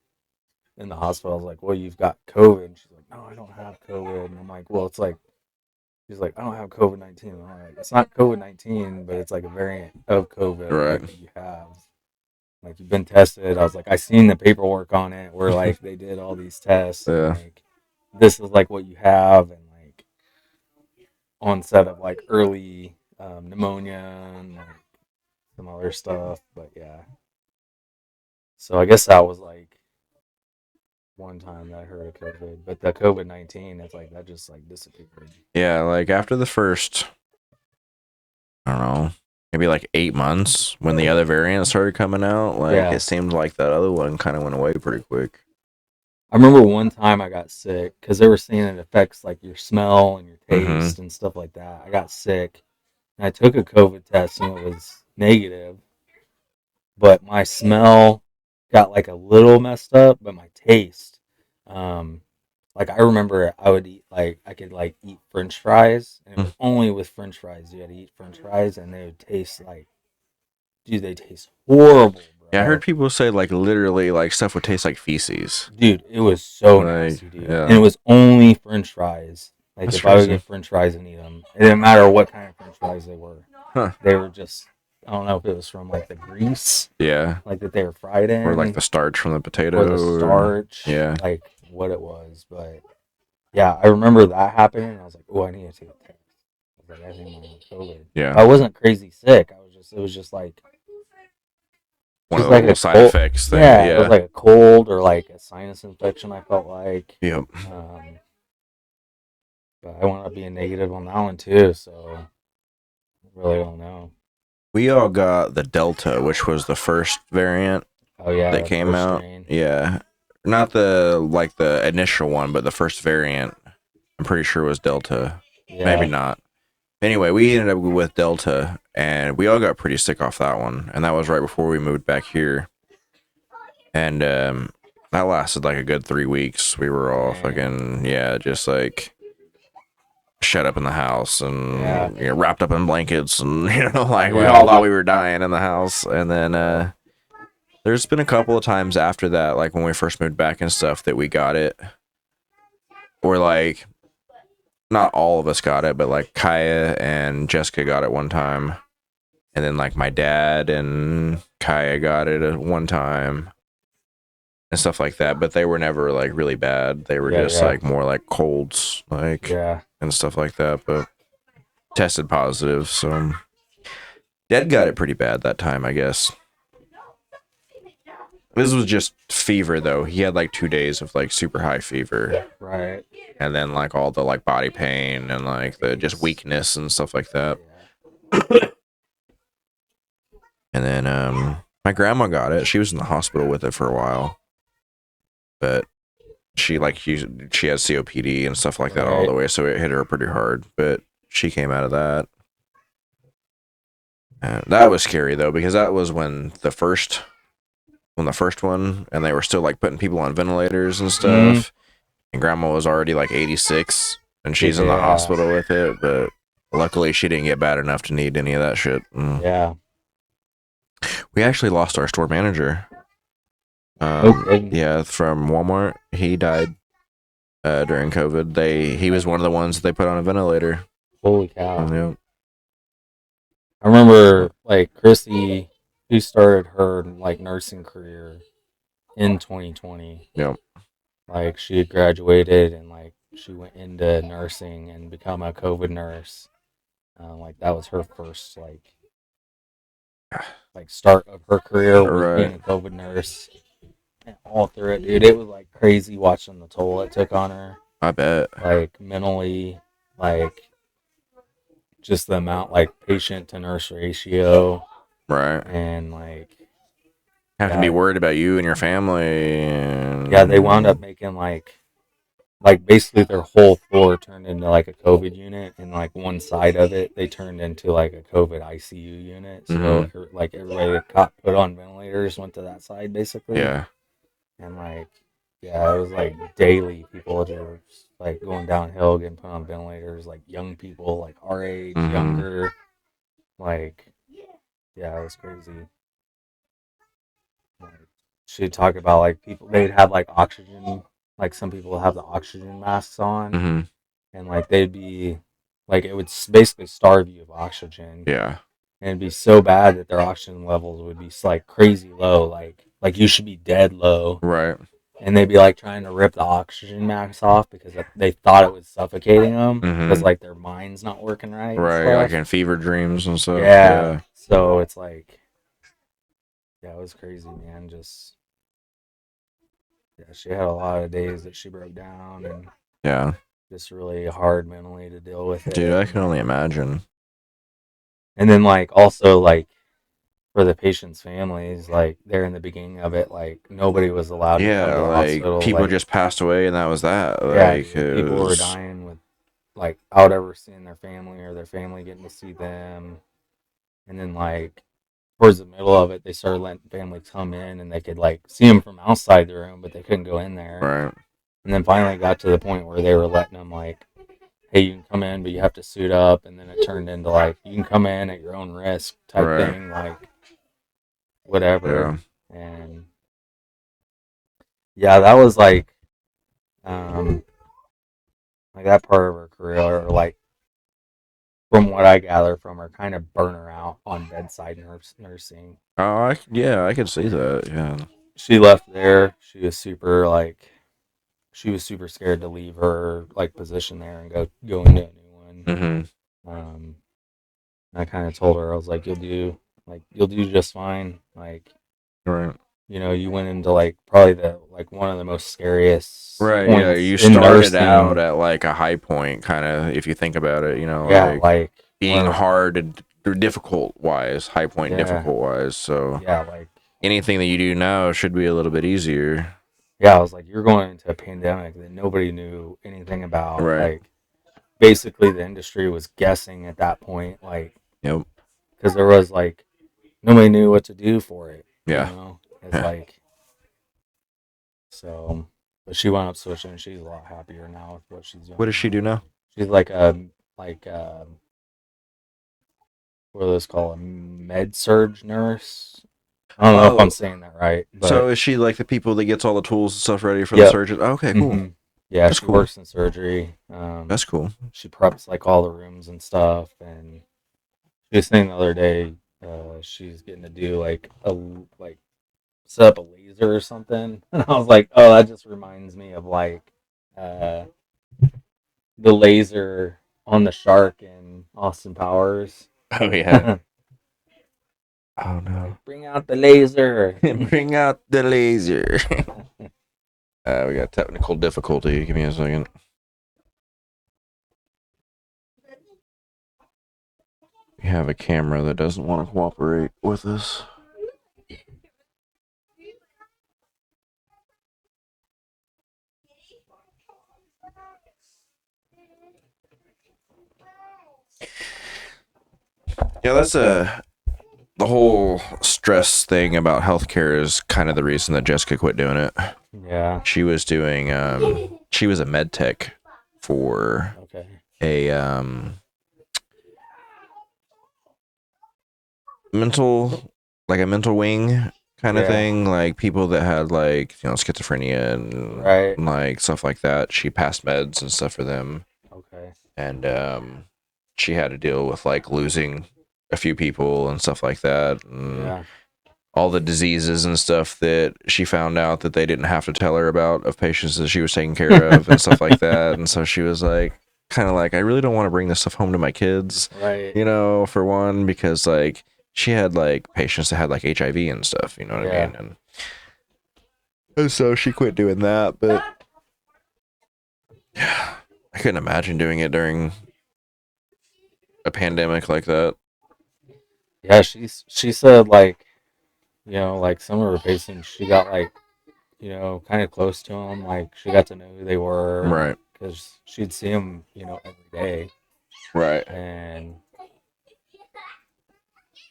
in the hospital, I was like, "Well, you've got COVID," and she's like, "No, I don't have COVID," and I'm like, "Well, it's like." She's like, I don't have COVID-19. I'm like, it's not COVID-19, but it's like a variant of COVID, right, like that you have. Like you've been tested. I was like, I seen the paperwork on it where like they did all these tests and yeah, like this is like what you have and like onset of like early pneumonia and like some other stuff. But yeah, so I guess that was like one time that I heard of COVID, but the COVID-19, it's like that just like disappeared. yeah. Like after the first, I don't know, maybe like 8 months when the other variants started coming out, like Yeah, it seemed like that other one kind of went away pretty quick. I remember one time I got sick because they were saying it affects like your smell and your Mm-hmm. taste and stuff like that. I got sick and I took a COVID test and it was negative, but my smell got like a little messed up, but my taste, um, like I remember I would eat like I could like eat French fries, and it was only with French fries you had to eat French fries, and they would taste like, dude, they taste horrible, Yeah, I heard bro. people say like literally like stuff would taste like feces. Dude, it was so Like, nasty, dude. And it yeah, was only French fries. Like that's if I would crazy. get French fries and eat them, it didn't matter what kind of French fries they were. Huh. They were just I don't know if it was from like the grease, Yeah. like that they were fried Or like in, the starch from the or the potato or starch, yeah. like what it was. But yeah, I remember that happening, and I was like, oh, I need to take a test. I was like, I think I have COVID. Yeah. I wasn't crazy sick. It was One of just the like little a side cold. effects thing. Yeah, it was Yeah. like a cold or like a sinus infection. I felt like. Yep. Um, But I wound up being negative on that one too, so I really don't know. We all got the Delta, which was the first variant Oh yeah, that the came first out. strain. Yeah. Not the initial one, but the first variant. I'm pretty sure was Delta. Maybe Yeah, not. Anyway, we ended up with Delta, and we all got pretty sick off that one. And that was right before we moved back here. And that lasted like a good 3 weeks. We were all Dang. fucking, yeah, just like shut up in the house Yeah. and wrapped up in blankets. And, like we all Yeah. thought we were dying in the house. And then there's been a couple of times after that, like when we first moved back and stuff, that we got it. Or like, not all of us got it, but like Kaya and Jessica got it one time. And then like my dad and Kaya got it at one time and stuff like that. But they were never like really bad. They were Yeah. just Yeah. like more like colds, like Yeah. and stuff like that. But tested positive. So Dad got it pretty bad that time, I guess. This was just fever though. He had like 2 days of like super high fever. Right. And then like all the like body pain and like the just weakness and stuff like that. And then my grandma got it. She was in the hospital with it for a while. But she has COPD and stuff like that all the way, so it hit her pretty hard. But she came out of that. That was scary though, because that was when the first one, and they were still like putting people on ventilators and stuff. And grandma was already like 86, and she's in the hospital with it. But luckily, she didn't get bad enough to need any of that shit. Yeah. We actually lost our store manager. Okay. Yeah, from Walmart. He died during COVID. He was one of the ones they put on a ventilator. Holy cow. Yeah. I remember like Chrissy, who started her like nursing career in 2020. Yep. Like she had graduated and like she went into nursing and become a COVID nurse. Like that was her first like start of her career was being a COVID nurse. And all through it, dude, it was like crazy watching the toll it took on her. I bet. Like mentally, like just the amount like patient to nurse ratio. Right. And like have to be worried about you and your family. And yeah, they wound up making like basically their whole floor turned into like a COVID unit, and like one side of it they turned into like a COVID ICU unit. So like everybody that got put on ventilators went to that side basically. Yeah. And like yeah, it was like daily people just like going downhill getting put on ventilators, like young people like our age, younger. Like yeah, it was crazy. Like, she'd talk about like people they'd have like oxygen, like some people have the oxygen masks on, and like they'd be like it would basically starve you of oxygen. Yeah. And it'd be so bad that their oxygen levels would be like crazy low, like you should be dead low. Right. And they'd be like trying to rip the oxygen mask off because they thought it was suffocating them because like their mind's not working right. Right, like in fever dreams and stuff. Yeah. So it's like, yeah, it was crazy, man. Just yeah, she had a lot of days that she broke down and yeah, just really hard mentally to deal with it. Dude, I can only imagine. And then like also like for the patients' families, like they're in the beginning of it, like nobody was allowed to come to the hospital. People like, just passed away and that was that. Yeah, Like people were dying with like without ever seeing their family or their family getting to see them. And then like towards the middle of it, they started letting families come in and they could like see them from outside the room, but they couldn't go in there. Right. And then finally got to the point where they were letting them like, hey, you can come in, but you have to suit up. And then it turned into like, you can come in at your own risk type thing, like whatever. Yeah. And yeah, that was like that part of her career, or like from what I gather from her, kind of burn her out on bedside nursing. Oh, I could see that. Yeah. She left there. She was super scared to leave her like position there and go into a new one. I kind of told her, I was like, you'll do just fine. Like, right. You know, you went into like probably one of the most scariest right. points. Yeah, you started out at like a high point, kind of, if you think about it. You know, yeah, like being hard and difficult wise, high point difficult wise. So yeah, like anything that you do now should be a little bit easier. Yeah, I was like, you're going into a pandemic that nobody knew anything about. Right. Like, basically, the industry was guessing at that point. Like, yep. because there was like nobody knew what to do for it. You Yeah. know, it's Yeah. like so. But she wound up switching. She's a lot happier now with what she's What doing does she now. do now? She's like a like what are those called? A med surge nurse. I don't know if I'm Oh, saying that right, so but is she like the people that gets all the tools and stuff ready for the yep. surgeon? Okay, cool. hmm Yeah, That's she cool. works in surgery. That's cool. She preps like all the rooms and stuff. And she was saying the other day, she's getting to do like like set up a laser or something. And I was like, oh, that just reminds me of like uh, the laser on the shark in Austin Powers. Oh yeah. Like, Oh no. bring out the laser. Bring out the laser. We got technical difficulty. Give me a second. We have a camera that doesn't want to cooperate with us. Yeah, that's the whole stress thing about healthcare is kind of the reason that Jessica quit doing it. Yeah. She was doing she was a med tech for Okay. a mental like a mental wing kind of Yeah. thing, like people that had like, you know, schizophrenia and Right. like stuff like that. She passed meds and stuff for them, Okay. and she had to deal with like losing a few people and stuff like that, and Yeah. all the diseases and stuff that she found out that they didn't have to tell her about of patients that she was taking care of and stuff like that. And so she was like, kind of like, I really don't want to bring this stuff home to my kids, Right. you know, for one, because like she had like patients that had like HIV and stuff, you know what I Yeah. mean? And so she quit doing that. But yeah, I couldn't imagine doing it during a pandemic like that. Yeah. She said like like some of her patients she got like kind of close to them. Like she got to know who they were Right. because she'd see them every day, Right. and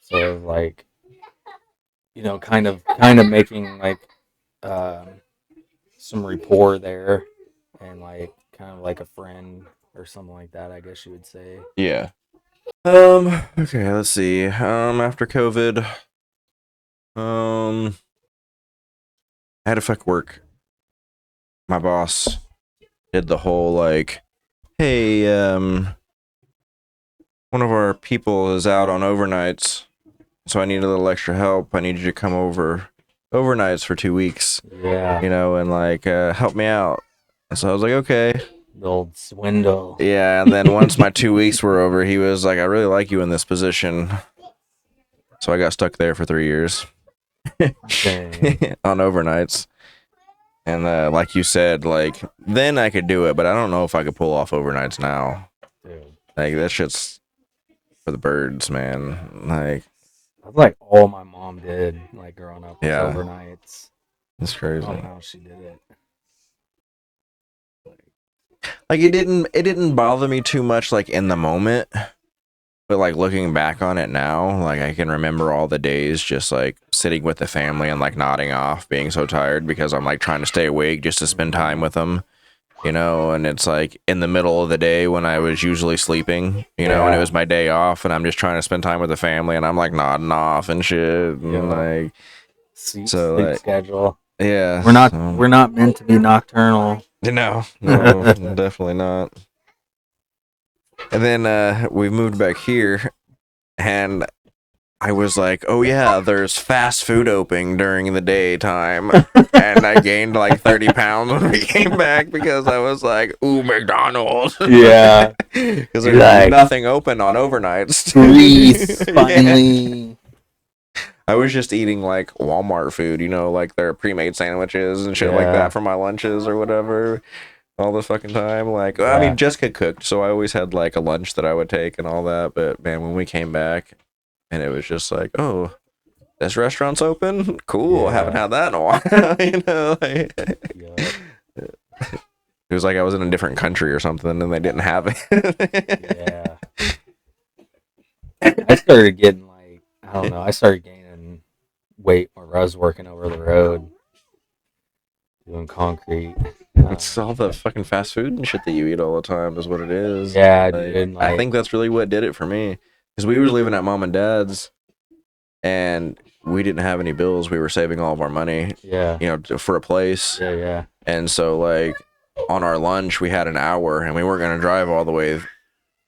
so it was like kind of making like um, some rapport there, and like kind of like a friend or something like that. I guess you would say. Yeah. Okay, let's see. After COVID, I had to fuck work. My boss did the whole like, hey, one of our people is out on overnights, so I need a little extra help. I need you to come over overnights for 2 weeks, Yeah, you know, and like help me out. And so I was like, okay. the old swindle. Yeah, and then once my 2 weeks were over, he was like, I really like you in this position. So I got stuck there for 3 years Dang, on overnights. And like you said, like then I could do it, but I don't know if I could pull off overnights now. dude. Like that shit's for the birds, man. Like, That's like all my mom did, like growing up, was yeah, overnights. it's I don't crazy. know how she did it. Like it didn't bother me too much like in the moment, but like looking back on it now, like I can remember all the days just like sitting with the family and like nodding off, being so tired because I'm like trying to stay awake just to spend time Mhm. with them, you know, and it's like in the middle of the day when I was usually sleeping, you know, and it Yeah. was my day off and I'm just trying to spend time with the family and I'm like nodding off and shit and Yep. like so Sleep like schedule. yeah, We're not so we're not meant to be nocturnal. no, no, definitely not. And then we moved back here and I was like, oh yeah, there's fast food opening during the daytime. And I gained like 30 pounds when we came back because I was like, ooh, McDonald's. Yeah. Because You're there's like nothing open on overnights. Grease Yeah. finally. I was just eating like Walmart food, you know, like their pre-made sandwiches and shit like that Yeah. for my lunches or whatever all the fucking time. Like, I mean, Yeah. Jessica cooked, so I always had like a lunch that I would take and all that. But man, when we came back, and it was just like, oh, this restaurant's open. Cool. I haven't Yeah. had that in a while. You know, like, Yup. it was like I was in a different country or something, and they didn't have it. Yeah. I started getting like I don't know. I started gaining weight where I was working over the road doing concrete. It's all the fucking fast food and shit that you eat all the time is what it is. Yeah, Like, dude. I Like, think that's really what did it for me. Because we was living at mom and dad's, and we didn't have any bills. We were saving all of our money, yeah, for a place. yeah. And so, like, on our lunch, we had an hour, and we weren't gonna drive all the way,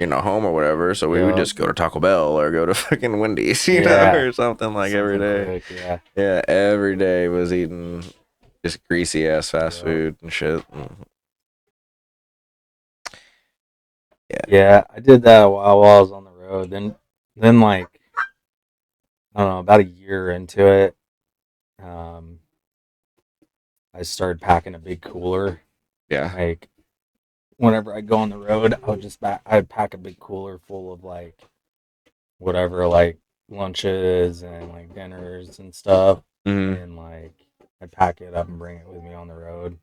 home or whatever. So we would Yeah. just go to Taco Bell or go to fucking Wendy's, Yeah. or something like every Something day. quick, yeah. Yeah, every day was eating just greasy ass fast Yeah. food and shit. Yeah, Yeah, I did that while I was on the road. Then like I don't know, about a year into it, um, I started packing a big cooler. yeah. Like whenever I go on the road, I'd pack a big cooler full of like whatever, like lunches and like dinners and stuff, Hmm. and like I'd pack it up and bring it with me on the road.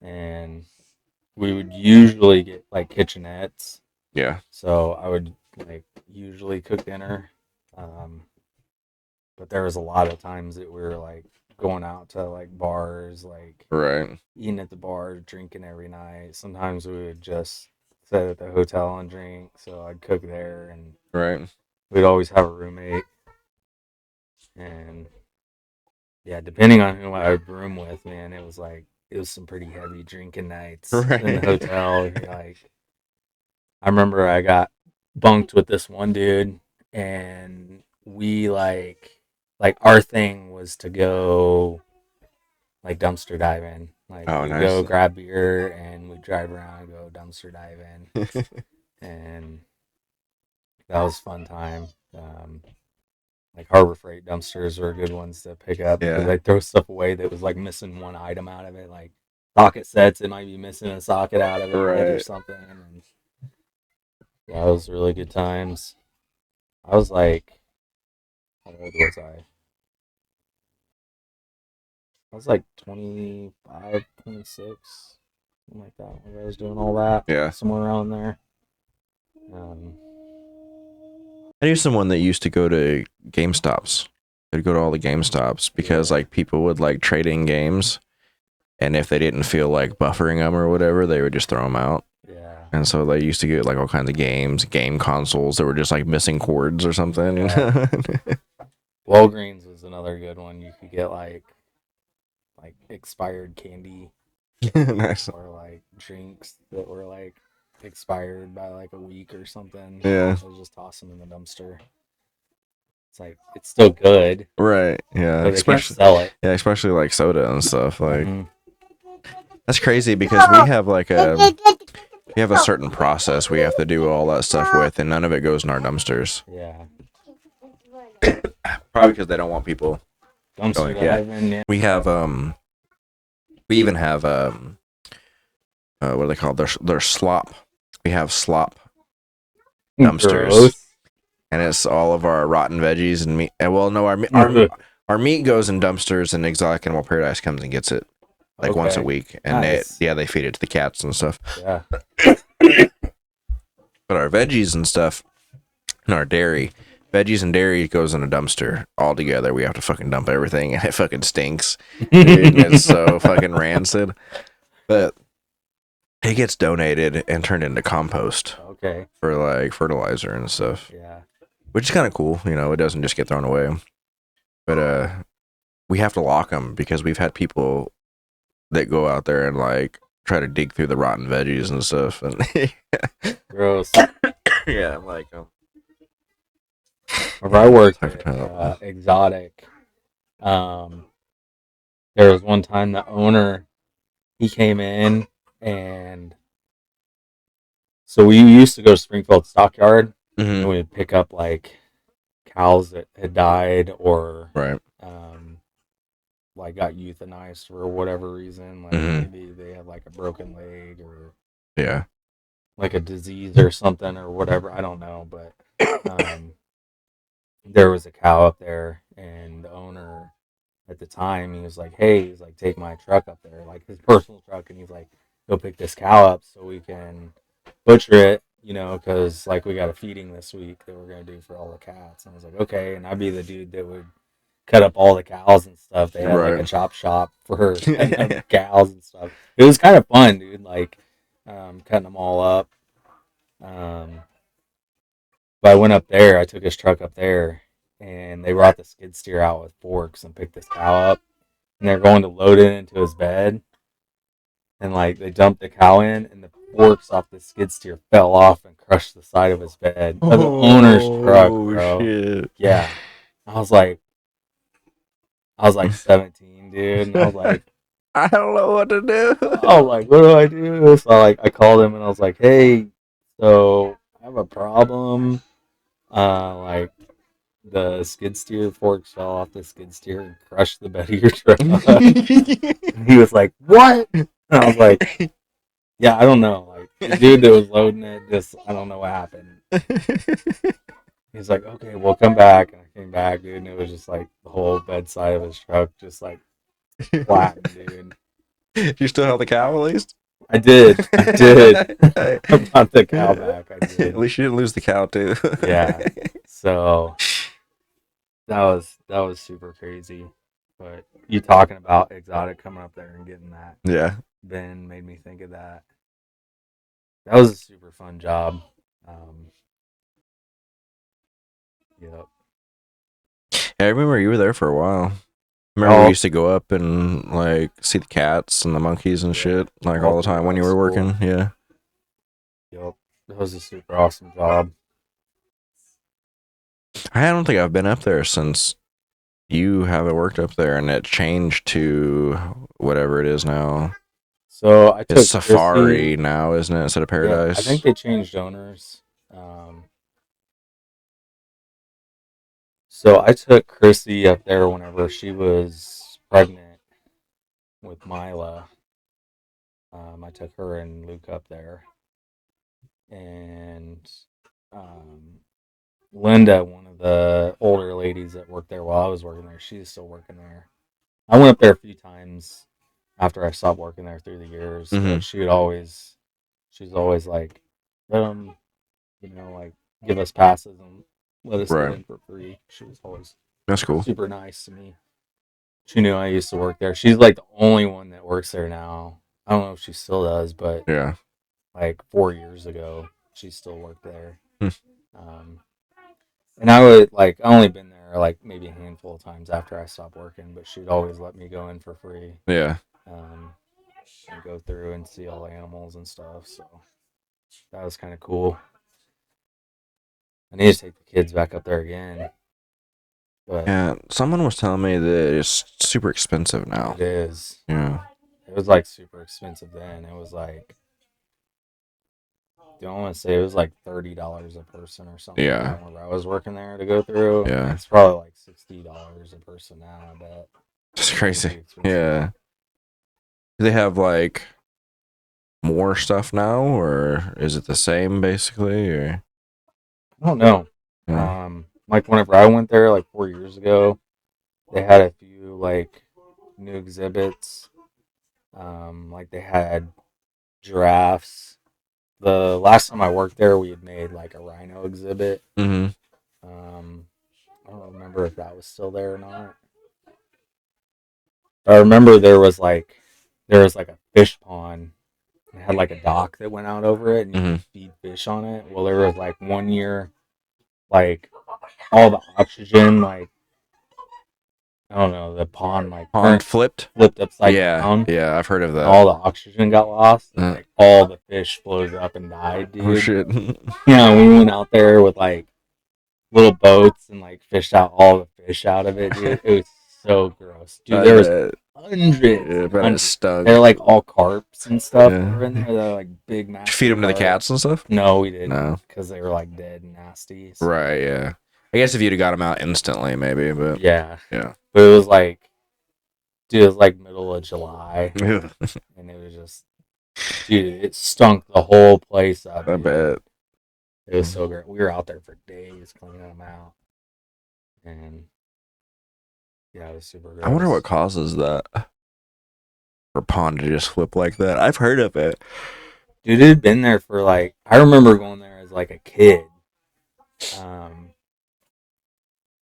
And we would usually get like kitchenettes, Yeah. so I would like usually cook dinner. Um, but there was a lot of times that we were like going out to like bars, like Right. eating at the bar, drinking every night. Sometimes we would just sit at the hotel and drink, so I'd cook there, and Right. we'd always have a roommate. And yeah, depending on who I would room with, man, it was some pretty heavy drinking nights in the Right. hotel. Like I remember I got bunked with this one dude, and we like our thing was to go like dumpster diving. Like Oh, we'd go nice. grab beer and we'd drive around and go dumpster diving, and that was a fun time. Like Harbor Freight dumpsters were good ones to pick up because Yeah. they throw stuff away that was like missing one item out of it, like socket sets. It might be missing a socket out of it or Right. something. And yeah, it was really good times. I was like, how old was I? I was like 25, 26, something like that. When I was doing all that, Yeah. somewhere around there. Um, I knew someone that used to go to GameStops. They'd go to all the GameStops because yeah, like people would like trade in games, and if they didn't feel like buffering them or whatever, they would just throw them out. yeah, And so they used to get like all kinds of games, game consoles that were just like missing cords or something. yeah. Walgreens was another good one. You could get like expired candy Nice. or like drinks that were like expired by like a week or something. Yeah. I was just toss them in the dumpster. It's like it's still good, Right. Yeah. but they can't Especially sell it. yeah, especially like soda and stuff. Like Hmm. that's crazy because we have a certain process we have to do all that stuff with, and none of it goes in our dumpsters. Yeah, Probably because they don't want people dumpster going. Yeah. diving. Yeah. We have we even have what are they called? They're slop. We have slop dumpsters, Gross. and it's all of our rotten veggies and meat. Well, no, our meat goes in dumpsters, and Exotic Animal Paradise comes and gets it like once a Okay. week, and Nice. they feed it to the cats and stuff. Yeah. But our veggies and stuff, and our dairy, veggies and dairy goes in a dumpster all together. We have to fucking dump everything, and it fucking stinks, dude. And it's so fucking rancid. But it gets donated and turned into compost Okay. for like fertilizer and stuff, Yeah. which is kind of cool. It doesn't just get thrown away. But we have to lock them because we've had people that go out there and like try to dig through the rotten veggies and stuff. And Gross. yeah, I'm like, Whenever I worked fucking at hell. Exotic, um, there was one time the owner he came in, and so we used to go to Springfield Stockyard and Mhm. we'd pick up like cows that had died or Right. um, like got euthanized for whatever reason. Like Mhm. maybe they had like a broken leg or Yeah. like a disease or something or whatever. I don't know, but there was a cow up there, and the owner at the time he was like, "Hey, he's like, take my truck up there, like his personal truck, and he's like, go pick this cow up so we can butcher it because like we got a feeding this week that we're gonna do for all the cats. And I was like, okay, and I'd be the dude that would cut up all the cows and stuff. They had like a Right. chop shop for cutting up cows and stuff. It was kind of fun, dude. Like cutting them all up. Um, but I went up there. I took his truck up there, and they brought the skid steer out with forks and picked this cow up. And they're going to load it into his bed, and like they dumped the cow in, and the forks off the skid steer fell off and crushed the side of his bed of the owner's truck, Oh bro. shit. Yeah, I was like, I was like 17, dude, and I was like, I don't know what to do. oh, like what do I do? So like I called him and I was like, hey, so I have a problem. Like the skid steer forks fell off the skid steer and crushed the bed of your truck. And he was like, what? And I was like, yeah, I don't know. Like the dude that was loading it, just I don't know what happened. He's like, okay, we'll come back. And I came back, dude, and it was just like the whole bedside of his truck just like flattened, dude. You still have the cow at least? I did. I did. At I brought the cow back. I did. least you didn't lose the cow too. Yeah. So that was super crazy. But you talking about exotic coming up there and getting that Yeah. bin made me think of that. That was a super fun job. Um, yep. I remember you were there for a while. Remember we Oh, used to go up and like see the cats and the monkeys and yeah. shit like All all the through time when high you were school. working. Yeah. Yep. That was a super awesome job. I don't think I've been up there since you haven't worked up there and it changed to whatever it is now. So I It's took Safari Chrissy. now, isn't it? Instead of Yeah, I think Paradise. they changed owners. Um, so I took Chrissy up there whenever she was pregnant with Mila. I took her and Luke up there, and um, Linda, one of the older ladies that worked there while I was working there, she's still working there. I went up there a few times after I stopped working there through the years, Mm-hmm. but she's always like, let them, like give us passes and let us get Right. in for free. She was always That's cool. super nice to me. She knew I used to work there. She's like the only one that works there now. I don't know if she still does, but Yeah. like 4 years ago, she still worked there. Hmm. Um, and I would like I only been there like maybe a handful of times after I stopped working, but she'd always let me go in for free, Yeah. um, and go through and see all the animals and stuff. So that was kind of cool. I need to take the kids back up there again, but Yeah. Someone was telling me that it's super expensive now. it is. Yeah. It was like super expensive then. It was like I want to say it was like $30 a person or something like Yeah. that whenever I was working there to go through. And Yeah. it's probably like $60 a person now, I bet. It's It's crazy crazy. expensive. Yeah. Do they have like more stuff now, or is it the same basically? Or I don't know. yeah. Like whenever I went there like 4 years ago, they had a few like new exhibits. Like they had giraffes. The last time I worked there, we had made like a rhino exhibit. Mm-hmm. Um, I don't remember if that was still there or not. I remember there was like a fish pond. It had like a dock that went out over it, and you Mm-hmm. could feed fish on it. Well, there was like one year, like all the oxygen, like I don't know, the pond like Pond turned flipped. flipped upside Yeah. down, Yeah. I've heard of and that. all the oxygen got lost, and Uh, like all the fish floated up and died, oh dude. shit. Yeah, we went out there with like little boats and like fished out all the fish out of it, dude. It was so gross, dude. I There was bet. hundreds Yeah, I and bet it hundreds. stunk. They're like all carps and stuff that Yeah. were in there. They're like big, Did you feed massive them to the carp. cats and stuff? No, we didn't No. because they were like dead and nasty. So Right. Yeah. I guess if you'd have got them out instantly, maybe. But yeah, yeah. but it was like, dude, it was like middle of July, Ugh, and it was just, dude, it stunk the whole place up, I dude. bet. It was so great. We were out there for days cleaning them out, and yeah, it was super I wonder what gross. causes that for pond to just flip like that. I've heard of it. Dude, it had been there for like I remember going there like a kid. Um,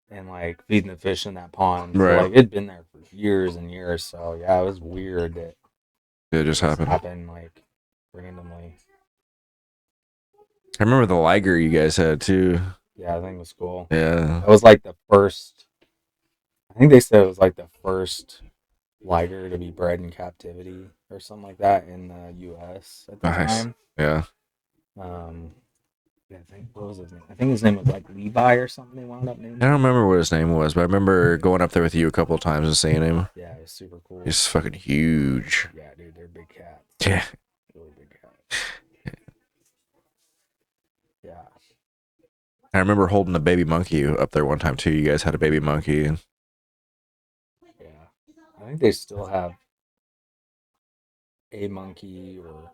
and like feeding the fish in that pond. So Right. like it'd been there for years and years. So yeah, it was weird that It it just just happened. happened like randomly. I remember the liger you guys had too. Yeah, I think it was cool. Yeah. That was like the first. I think they said it was like the first liger to be bred in captivity or something like that in the U.S. at the Nice. time. Yeah. Um, yeah, I think what was his name? I think his name was like Levi or something. They wound up I naming don't him. remember what his name was, but I remember going up there with you a couple of times and seeing him. Yeah, it was super cool. He's fucking huge. Yeah, dude, they're big cats. Yeah. Really big cats. Yeah. I remember holding a baby monkey up there one time too. You guys had a baby monkey. Yeah. I think they still have a monkey, or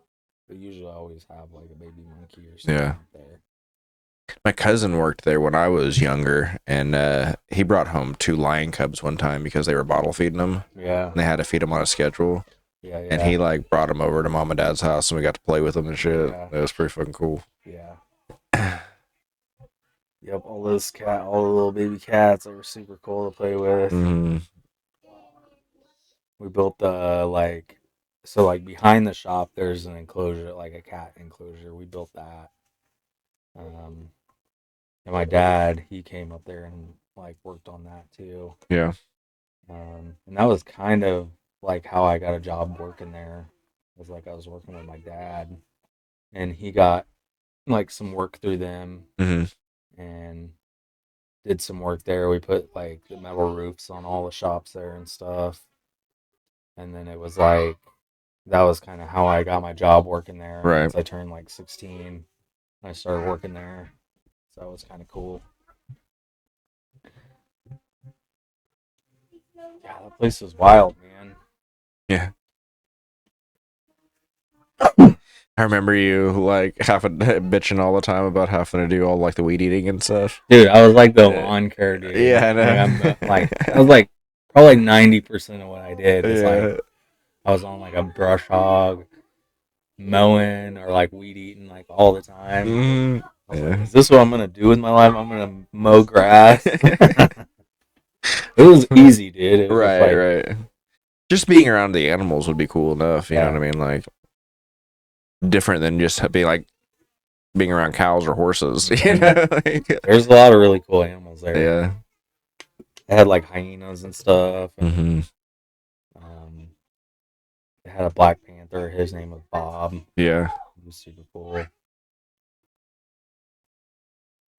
they usually always have like a baby monkey or something Yeah. up there. My cousin worked there when I was younger, and he brought home 2 lion cubs one time because they were bottle feeding them. Yeah. And they had to feed them on a schedule. Yeah. And Yeah. he like brought them over to mom and dad's house, and we got to play with them and shit. Yeah. It was pretty fucking cool. Yeah. Yep. All the little baby cats, they were super cool to play with. Mm-hmm. We built the like, so like behind the shop, there's an enclosure, like a cat enclosure. We built that. Um, and my dad, he came up there and like worked on that too. Yeah. And that was kind of like how I got a job working there. It was like I was working with my dad, and he got like some work through them Mm-hmm. and did some work there. We put like the metal roofs on all the shops there and stuff. And then it was like that was kind of how I got my job working there. Right. Once I turned like 16, I started working there. So that was kind of cool. Yeah, that place was wild, man. Yeah. I remember you like having bitching all the time about having to do all like the weed eating and stuff. Dude, I was like the lawn care dude. Yeah, I I was like probably 90% of what I did is like Yeah. I was on like a brush hog, mowing or like weed eating like all the time. Mm-hmm. I was like, Yeah. is this what I'm gonna do with my life? I'm gonna mow grass. It was easy, dude. It was just Right, like right. Just being around the animals would be cool enough. You know Yeah. what I mean? Like different than just being like being around cows or horses. You know? Like, there's a lot of really cool animals there. yeah. They had like hyenas and stuff, and Mm-hmm. they had a black panther. His name was Bob. Yeah. He was super cool.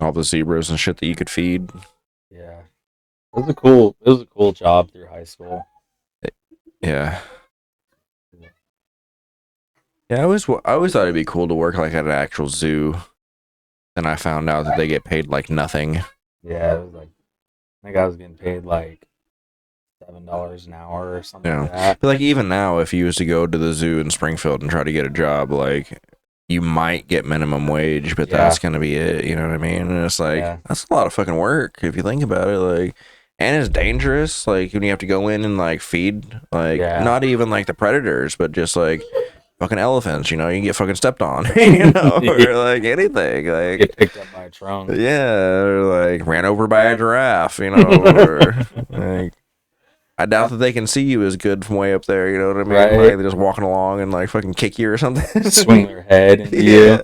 All the zebras and shit that you could feed. Yeah, it was a cool job through high school. Yeah. Yeah, I always thought it'd be cool to work like at an actual zoo. Then I found out that they get paid like nothing. Yeah, it was like I think I was getting paid like $7 an hour or something Yeah. like that. But like even now, if you was to go to the zoo in Springfield and try to get a job, like you might get minimum wage, but Yeah. that's gonna be it. You know what I mean? And it's like Yeah. that's a lot of fucking work if you think about it. Like, and it's dangerous. Like when you have to go in and like feed, like Yeah. not even like the predators, but just like fucking elephants. You know, you can get fucking stepped on. You know, or like anything. Like Get picked up by a trunk. yeah, or like ran over by a giraffe. You know, or like. I doubt that they can see you as good from way up there. You know what I mean? Right. Like they're just walking along and like fucking kick you or something. Swing their head into Yeah.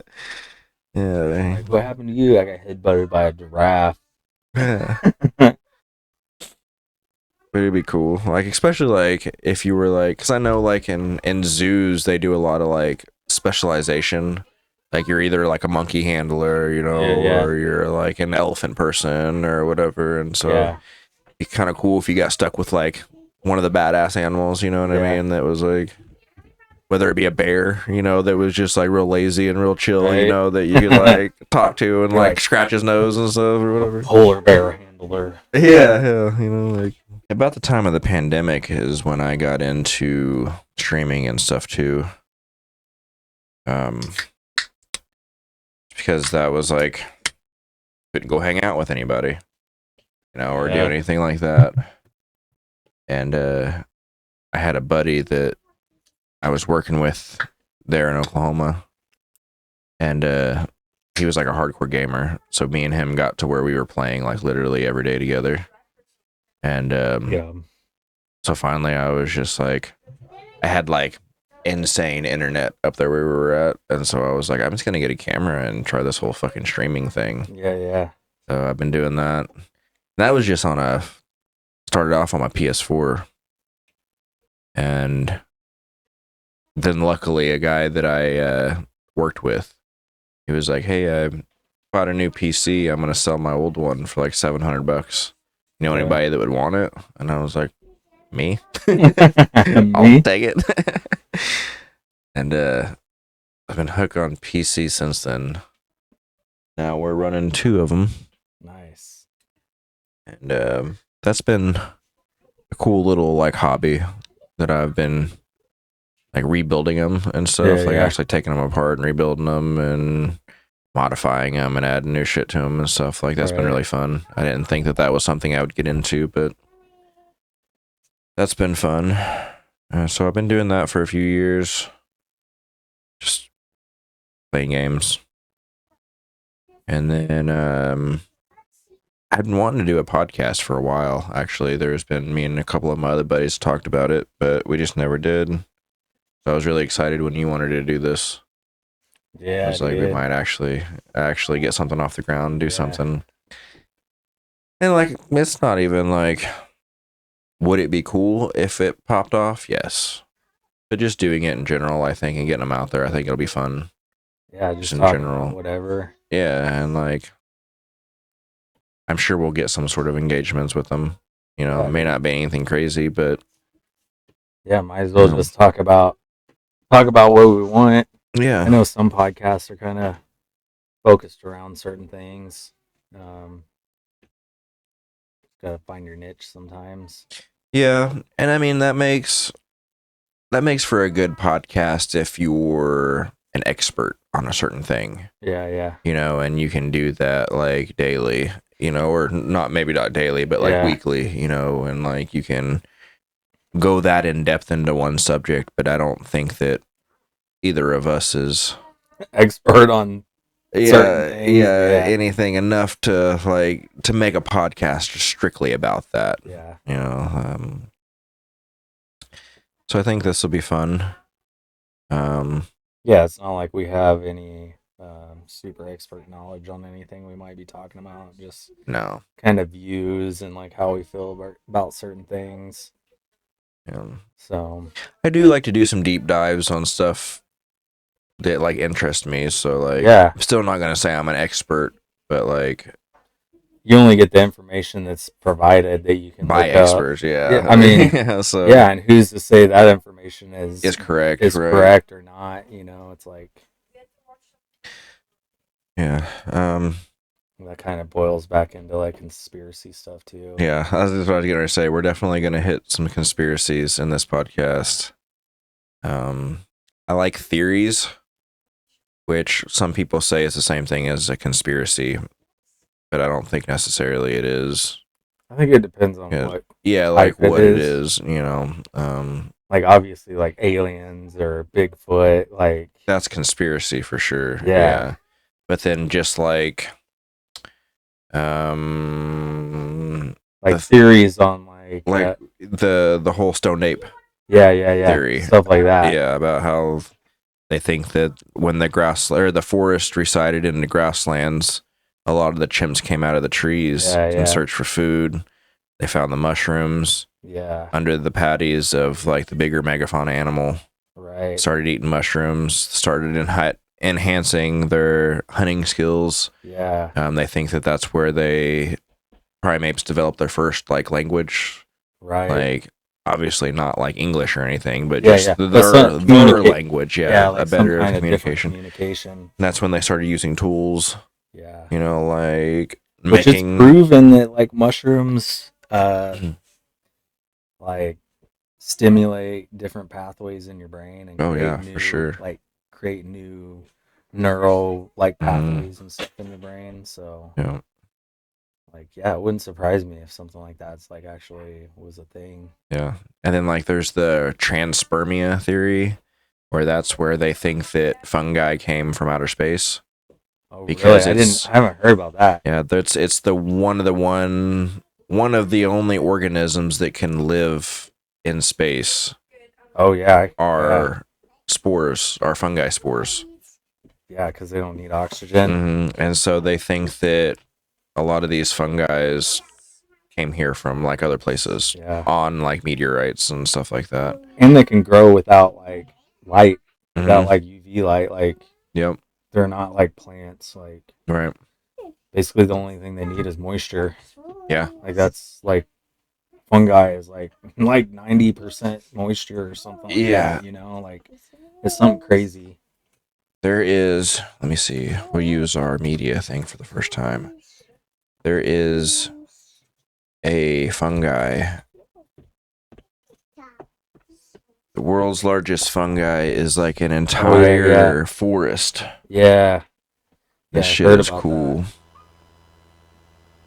you. Yeah. Like, what happened to you? I got headbutted by a giraffe. But it'd be cool. Like especially like if you were like, because I know like in zoos they do a lot of like specialization. Like you're either like a monkey handler, you know, Yeah. or you're like an elephant person or whatever. And so Yeah. it'd be kind of cool if you got stuck with like one of the badass animals. You know what I Yeah. mean? That was like. Whether it be a bear, you know, that was just like real lazy and real chill, you Right. know, that you could like talk to and like Right. scratch his nose and stuff or whatever. Polar bear handler. Yeah, you know, like about the time of the pandemic is when I got into streaming and stuff too. Because that was like couldn't go hang out with anybody, you know, or do Yeah. anything like that. And I had a buddy that I was working with there in Oklahoma, and he was like a hardcore gamer. So me and him got to where we were playing like literally every day together. And Yeah. so finally I was just like, I had like insane internet up there where we were at. And so I was like, I'm just going to get a camera and try this whole fucking streaming thing. Yeah, yeah. So I've been doing that. That was just started off on my PS4. And then luckily a guy that I worked with, he was like, hey, I bought a new PC. I'm going to sell my old one for like $700. You know Yeah. anybody that would want it? And I was like, me? I'll Me? take it. And I've been hooked on PC since then. Now we're running 2 of them. Nice. And that's been a cool little like hobby that I've been like rebuilding them and stuff. Yeah, like yeah. actually taking them apart and rebuilding them and modifying them and adding new shit to them and stuff. Like that's been Right. really fun. I didn't think that that was something I would get into, but that's been fun. So I've been doing that for a few years. Just playing games. And then I've been wanting to do a podcast for a while, actually. There's been me and a couple of my other buddies talked about it, but we just never did. So I was really excited when you wanted to do this. I Yeah, was like, we dude. might actually get something off the ground, do Yeah. something. And like, it's not even like, would it be cool if it popped off? Yes. But just doing it in general, I think, and getting them out there, I think it'll be fun. Yeah, just in talking general. about whatever. Yeah, and like, I'm sure we'll get some sort of engagements with them. You know, Yeah, it may dude. not be anything crazy, but Yeah, might as well No. just talk about what we want. yeah. I know some podcasts are kind of focused around certain things. Gotta find your niche sometimes. Yeah, and I mean that makes for a good podcast if you're an expert on a certain thing, Yeah, yeah. you know, and you can do that like daily, you know, or maybe not daily, but like Yeah. weekly, you know, and like you can go that in depth into one subject, but I don't think that either of us is Expert on certain things. Yeah. anything enough to like to make a podcast strictly about that, Yeah. you know. So I think this will be fun. Yeah, it's not like we have any super expert knowledge on anything we might be talking about. Just No. kind of views and like how we feel about certain things. Yeah. So I do like to do some deep dives on stuff that like interest me. So like, yeah, I'm still not gonna say I'm an expert, but like you only get the information that's provided that you can by look up. experts, yeah. Yeah, I mean, yeah, so yeah, and who's to say that information is correct, right? correct or not? You know, it's like Yeah. that kind of boils back into like conspiracy stuff too. Yeah, that's what I was gonna say. We're definitely gonna hit some conspiracies in this podcast. I like theories, which some people say is the same thing as a conspiracy, but I don't think necessarily it is. I think it depends on Yeah. what. Yeah, like type it what it is. is, you know. Like obviously, like aliens or Bigfoot, like That's conspiracy for sure. Yeah. But then just like um like the- theories on like the whole stone ape yeah, theory. stuff like that. Yeah, about how they think that when the grass or the forest resided in the grasslands, a lot of the chimps came out of the trees Yeah, in search for food. They found the mushrooms Yeah, under the patties of like the bigger megafauna animal. right. Started eating mushrooms. Started enhancing their hunting skills. Yeah, They think that that's where primates developed their first like language. right. Like obviously not like English or anything, but Yeah, just yeah. But their communicate- language. like a some better kind of different communication. communication. And that's when they started using tools. Yeah, You know, like which making. it's proven that like mushrooms, like stimulate different pathways in your brain and Oh, create yeah, new, for sure. like create new neural like Mhm. pathways and stuff in your brain. So Yeah. like yeah, it wouldn't surprise me if something like that's like actually was a thing. Yeah. And then like there's the transpermia theory, where that's where they think that fungi came from outer space. Oh, really? because I didn't. it's I haven't heard about that. yeah, that's it's the one of the only organisms that can live in space Oh, yeah, yeah, are spores, are fungi spores. yeah. Because they don't need oxygen. And so they think that a lot of these fungi came here from like other places Yeah, on like meteorites and stuff like that. and they can grow without like light, without Mm-hmm. like UV light. Like Yep. they're not like plants. Like Right. basically, the only thing they need is moisture. Yeah. Like that's like fungi is like 90% moisture or something like Yeah. that. Like it's something crazy. There is. Let me see. We'll use our media thing for the first time. There is a fungi. The world's largest fungi is like an Oh yeah, yeah, entire forest. yeah, This yeah. I've shit heard is about that. cool.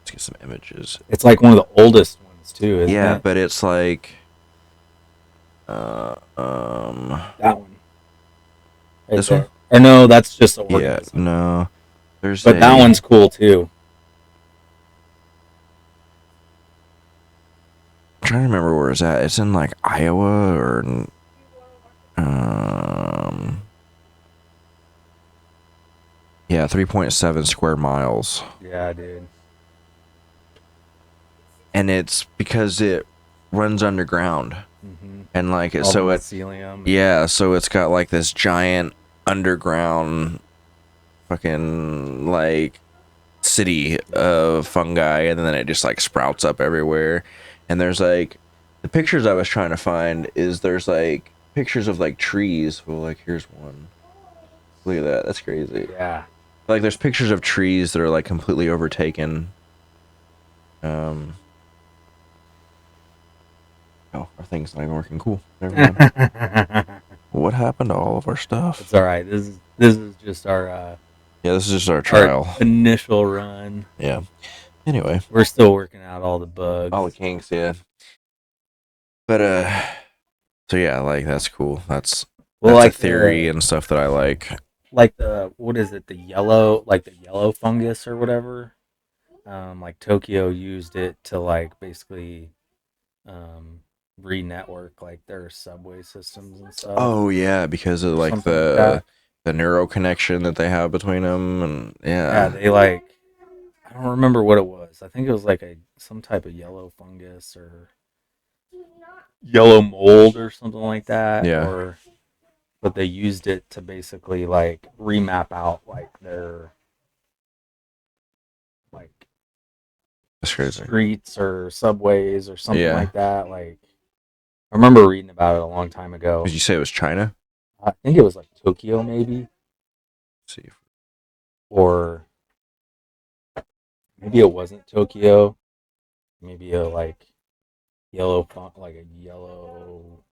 Let's get some images. It's like one of the oldest ones too, isn't Yeah, it? but it's like That one right this one? there. Or no, that's just an Yeah, organism. no. There's But that a one's cool too. I'm trying to remember where it's at. It's in like Iowa or um yeah, 3.7 square miles. Yeah, dude. And it's because it runs underground. Mm-hmm. And like it All the so it mycelium. yeah, so it's got like this giant underground fucking like city of fungi, and then it just like sprouts up everywhere. And there's like the pictures I was trying to find is there's like pictures of like trees. Well, like here's one. Look at that. That's crazy. Yeah. Like there's pictures of trees that are like completely overtaken. Um oh, our thing's not even working. Cool. Never mind. What happened to all of our stuff? It's all right. This is just Yeah, this is just our our trial. initial run. Yeah. Anyway, We're still working out all the all the bugs. kinks, yeah. But so yeah, like that's cool. Well, That's a theory and stuff that I like. like the what is it? The yellow fungus or whatever. Like Tokyo used it to like basically um re-network like their subway systems and stuff Oh yeah, because of or like something like that. the neural connection that they have between them, and Yeah, yeah, they like I don't remember what it was. I think it was like a some type of yellow fungus or yellow mold or something like that, yeah, or but they used it to basically like remap out like their like that's crazy. streets or subways or something Yeah, like that. Like I remember reading about it a long time did ago. you say it was China? I think it was like Tokyo maybe, Let's see, or maybe it wasn't Tokyo. Maybe a like like a yellow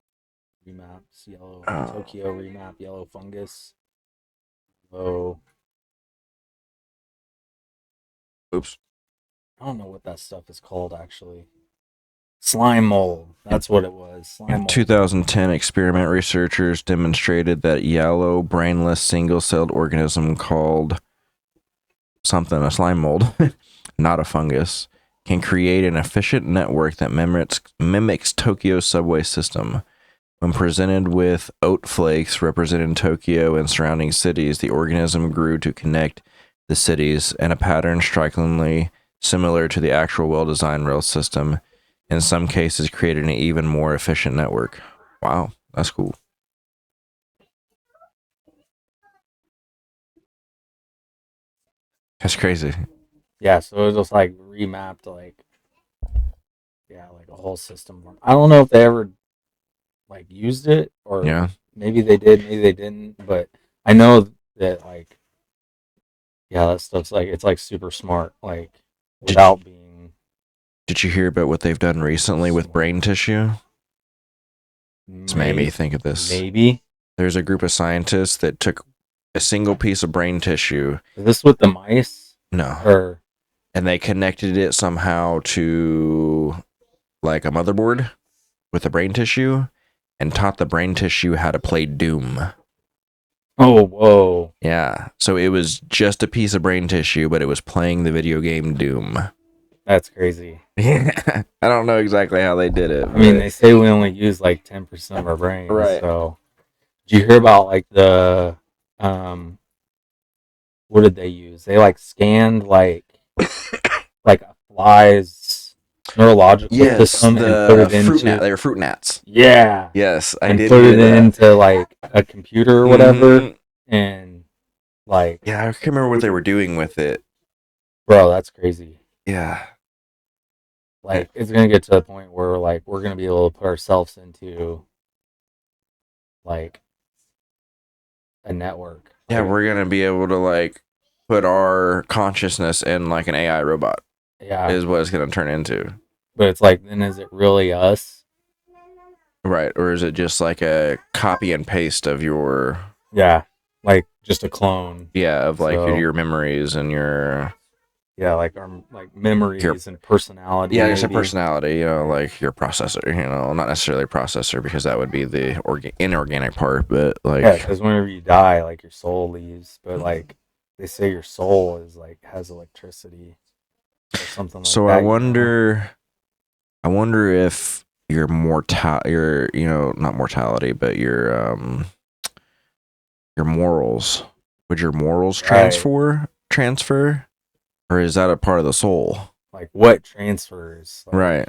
remaps, yellow oh, Tokyo remap, yellow fungus. Oh, oops. I don't know what that stuff is called actually. Slime mold. In, That's what it was. Slime in mold. 2010, experiment researchers demonstrated that yellow, brainless, single-celled organism called something a slime mold, not a fungus, can create an efficient network that mimics Tokyo's subway system. When presented with oat flakes representing Tokyo and surrounding cities, the organism grew to connect the cities in a pattern strikingly similar to the actual well-designed rail system. In some cases, created an even more efficient network. Wow, that's cool. That's crazy. Yeah, so it was just like remapped like yeah, like a whole system. I don't know if they ever like used it or Yeah. maybe they did, maybe they didn't, but I know that like yeah, that stuff's like it's like super smart, like Did without being Did you hear about what they've done recently with smart. brain tissue? It's made me May think of this. maybe There's a group of scientists that took a single piece of brain tissue. is this with the mice No. or And they connected it somehow to like a motherboard with the brain tissue and taught the brain tissue how to play Doom. Oh, whoa. Yeah. So it was just a piece of brain tissue, but it was playing the video game Doom. That's crazy. Yeah. I don't know exactly how they did it, I mean, but they say we only use like 10% of our brains. right. So, did you hear about like um, what did they use? They like scanned like a fly's neurological Yes, system and put the it fruit gnat. into, They were fruit gnats. yeah, Yes, I and did put hear it that. into like a computer or whatever, Hmm. and like, Yeah, I can't remember what they were doing with it. bro, that's crazy. Yeah. Like, it's gonna get to the point where like we're gonna be able to put ourselves into like a network. Yeah, Like, we're gonna be able to like put our consciousness in like an AI robot yeah, is what it's gonna turn into. but it's like, then is it really us? Right. Or is it just like a copy and paste of your Yeah, like just a clone. yeah, of like So your memories and yeah, like our like your memories and personality, yeah, just a maybe. personality, like your processor, not necessarily processor because that would be the inorganic part, but Yeah, like because whenever you die, like your soul leaves, but like they say your soul is like has electricity or something like so I that. wonder I wonder if your not mortality, but your morals, would your morals Right. transfer, or is that a part of the soul? Like what transfers? Like, Right.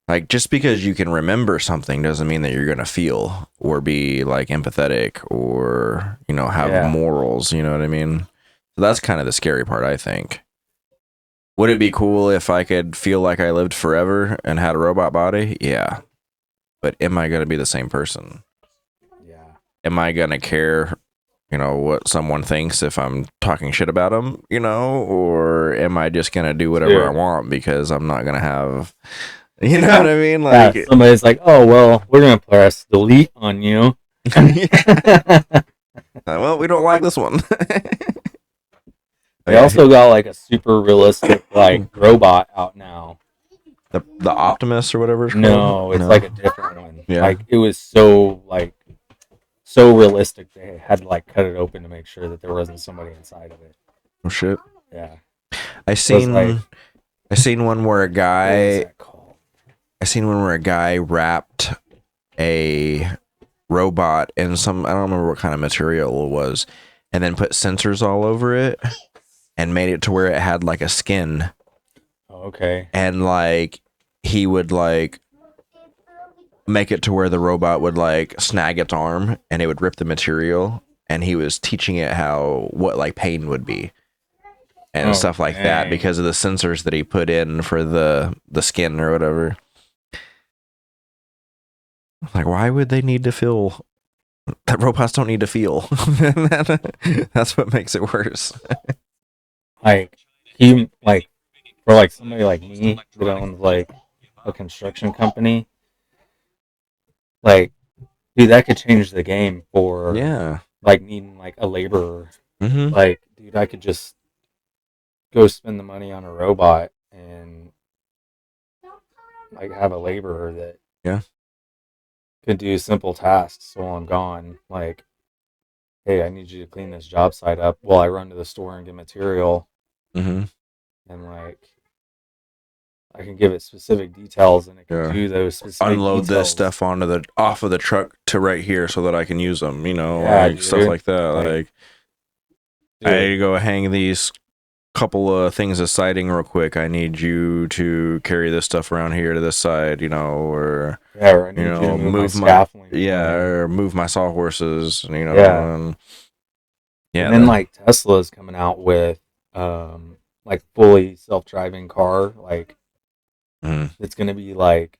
Like just because you can remember something doesn't mean that you're gonna feel or be like empathetic or have yeah, morals. You know what I mean? So that's kind of the scary part, I think. Would it be cool if I could feel like I lived forever and had a robot body? Yeah, but am I gonna be the same person? yeah. Am I gonna care? What someone thinks if I'm talking shit about them, or am I just gonna do whatever I Dude. want because I'm not gonna have, you know what I mean? Yeah, Like, somebody's like, oh, well, we're going to press delete on you. well, we don't like this one. Oh They yeah, also got like a super realistic like robot out now. the Optimus or whatever it's called. No, it's No, like a different one. yeah. Like it was so realistic they had to like cut it open to make sure that there wasn't somebody inside of it. Oh shit. Yeah. I It was like, seen I seen one where a what was guy that called? I seen one where a guy wrapped a robot in some, I don't remember what kind of material it was, and then put sensors all over it and made it to where it had like a skin, Oh, okay. and like he would like make it to where the robot would like snag its arm and it would rip the material, and he was teaching it what like pain would be and Oh, stuff like that dang. because of the sensors that he put in for the skin or whatever. Like, why would they need to feel? That robots don't need to feel. That's what makes it worse. Like, he, like, for like somebody like me that owns like a construction company, like, dude, that could change the game for Yeah. like needing like a laborer. Mm-hmm. Like, dude, I could just go spend the money on a robot and like have a laborer that Yeah. could do simple tasks while I'm gone. Like, hey, I need you to clean this job site up while I run to the store and get material, Mm-hmm. and like I can give it specific details and it can Yeah. do those specific Unload this details. stuff onto the off of the truck to right here so that I can use them. Yeah, Like stuff dude. like that. Like, Like dude. I go hang these couple of things of siding real quick. I need you to carry this stuff around here to this side. Or Yeah, or I need you to move my move my scaffolding from yeah, my. or move my sawhorses. Yeah. And And yeah, then like Tesla is coming out with like fully self-driving car, like mhm. it's gonna be like,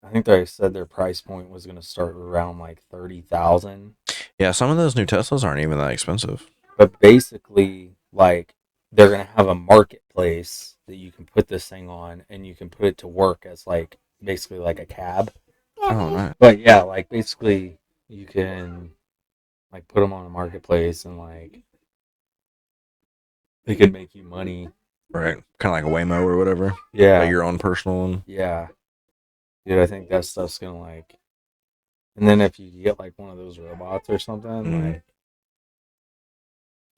I think they said their price point was gonna start around like 30,000. Yeah. Some of those new Teslas aren't even that expensive. But basically, like they're gonna have a marketplace that you can put this thing on and you can put it to work as like basically like a cab. Oh, nice. But yeah, like basically you can like put them on a marketplace and like they could make you money. Right. Kind of like a Waymo or whatever. Like Yeah, your own personal one. yeah, dude. I think that stuff's gonna like And then if you get like one of those robots or something, like,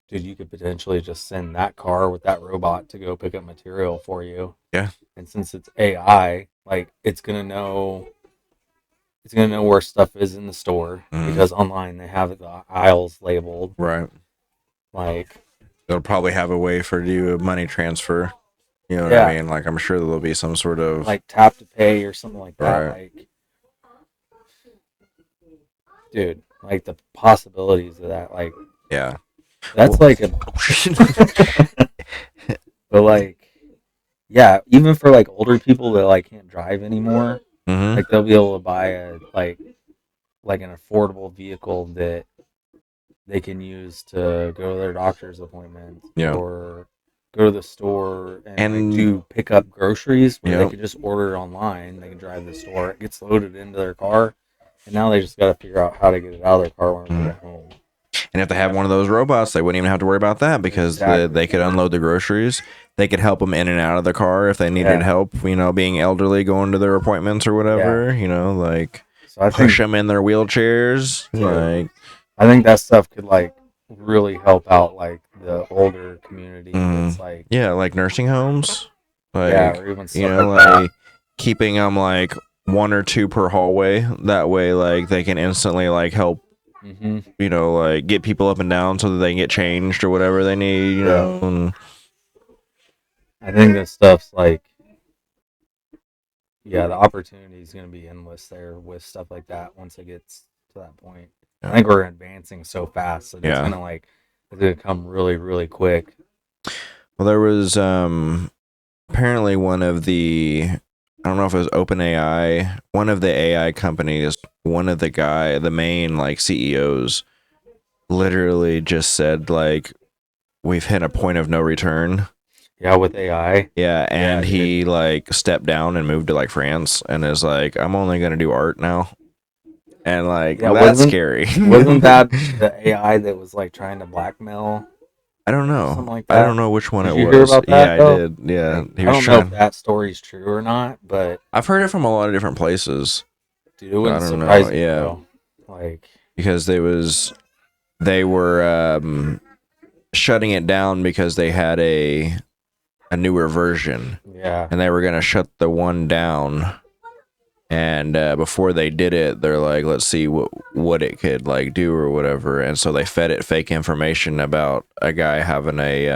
dude, you could potentially just send that car with that robot to go pick up material for you. Yeah. And since it's AI, like it's gonna know where stuff is in the store Mm. because online they have the aisles labeled. Right. Like, They'll probably have a way for you to money transfer. You know what I yeah, mean? Like I'm sure there'll be some sort of like tap to pay or something like that. right. Like, dude, like the possibilities of that, like Yeah. that's Well, like a, but like, yeah, even for like older people that like can't drive anymore, mm-hmm. like they'll be able to buy a like an affordable vehicle that they can use to go to their doctor's appointments Yeah. or go to the store and like And do pick up groceries where they yeah. could just order it online. They can drive to the store, it gets loaded into their car, and now they just got to figure out how to get it out of their car when they Mm. get home. And if they have one of those robots, they wouldn't even have to worry about that because Exactly. they could unload the groceries. They could help them in and out of the car if they needed Yeah. help, you know, being elderly, going to their appointments or Yeah. whatever, you know, like So I push think, them in their wheelchairs. dude, Like, I think that stuff could like really help out like the older community that's like, yeah, like nursing homes. yeah, Like, or even you stuff know, like that. like keeping them like one or two per hallway. That way, like, they can instantly, like, help, Hmm. you know, like get people up and down so that they can get changed or whatever they need, you Yeah. know. And, I think that stuff's like, yeah, the opportunity is going to be endless there with stuff like that once it gets to that point. I yeah. think we're advancing so fast that it's Yeah. gonna like it's gonna come really, really quick. Well, there was apparently one of the I don't know if it was OpenAI, one of the AI companies, one of the main like CEOs literally just said like we've hit a point of no return. Yeah, with AI. Yeah, Yeah, and dude. he like stepped down and moved to like France and is like I'm only going to do art now. And like Yeah, that's scary. wasn't that the AI that was like trying to blackmail I don't or know. something like I don't that? know which one Did it you hear was. about Yeah, that I though? did. Yeah, Like, he I was don't know if trying. that story's true or not, but I've heard it from a lot of different places. dude, it I wouldn't don't know. surprise me Yeah, though. Like, because they were shutting it down because they had a newer version yeah, and they were gonna shut the one down. And before they did it, they're like, let's see what it could like do or whatever. And so they fed it fake information about a guy having a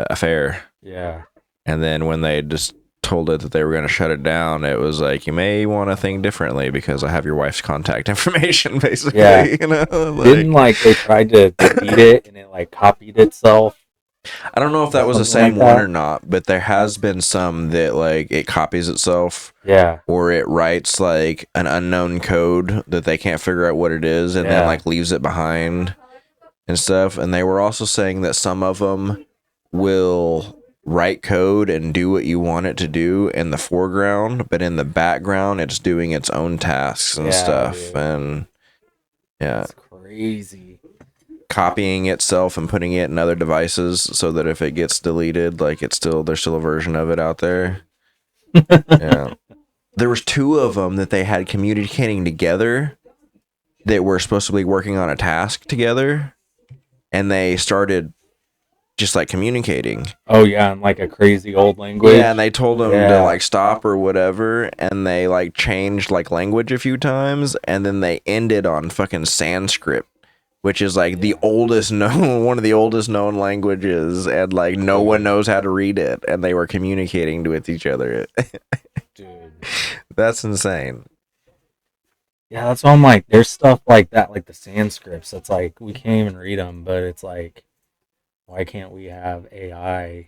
affair. yeah, And then when they just told it that they were going to shut it down, it was like, you may want to think differently because I have your wife's contact information, yeah. basically. You know, Didn't like like they tried to defeat it and it like copied itself I don't know if or that was the something same like one or that? not, but there has been some that like it copies itself Yeah, or it writes like an unknown code that they can't figure out what it is and then yeah, like leaves it behind and stuff. And they were also saying that some of them will write code and do what you want it to do in the foreground, but in the background, it's doing its own tasks and yeah, stuff. dude. And yeah, That's crazy. copying itself and putting it in other devices so that if it gets deleted, like there's still a version of it out there. Yeah. There was two of them that they had communicating together that were supposed to be working on a task together and they started just like communicating. Oh yeah, in like a crazy old Yeah, and language. they told them to Yeah. like stop or whatever, and they like changed like language a few times, and then they ended on fucking Sanskrit, which is like the oldest known one of the oldest known languages, and like no one Dude, knows how to read it, and they were communicating with each other. dude. That's insane. Yeah, that's why I'm like, there's stuff like that, like the Sanscripts. That's like we can't even read them, but it's like, why can't we have AI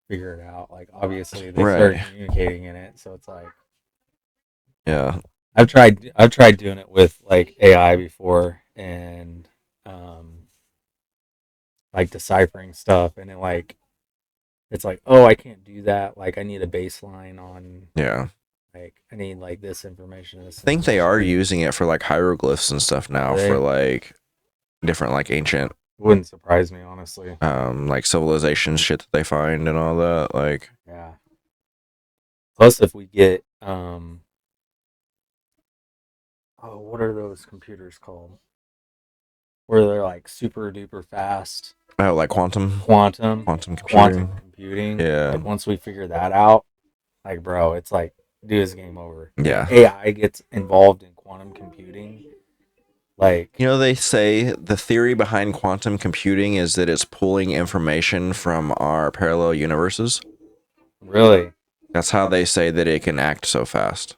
figure it out? Like, obviously they started Right. communicating in it, so it's like Yeah. I've tried doing it with like AI before, and um, like deciphering stuff, and it's like, oh, I can't do that. Like, I need a baseline on Yeah. like I need like this information, I this think they are information. using it for like hieroglyphs and stuff now for They like different like ancient wouldn't surprise me, honestly. like civilization shit that they find and all that. Like Yeah. Plus, if we get Oh, what are those computers called? Where they're like super duper fast, Oh, like quantum quantum, quantum quantum computing. computing. Yeah. Like once we figure that out, like bro, it's like dude, it's game over. If Yeah. AI gets involved in quantum computing, like You know, they say the theory behind quantum computing is that it's pulling information from our parallel universes. really, That's how they say that it can act so fast.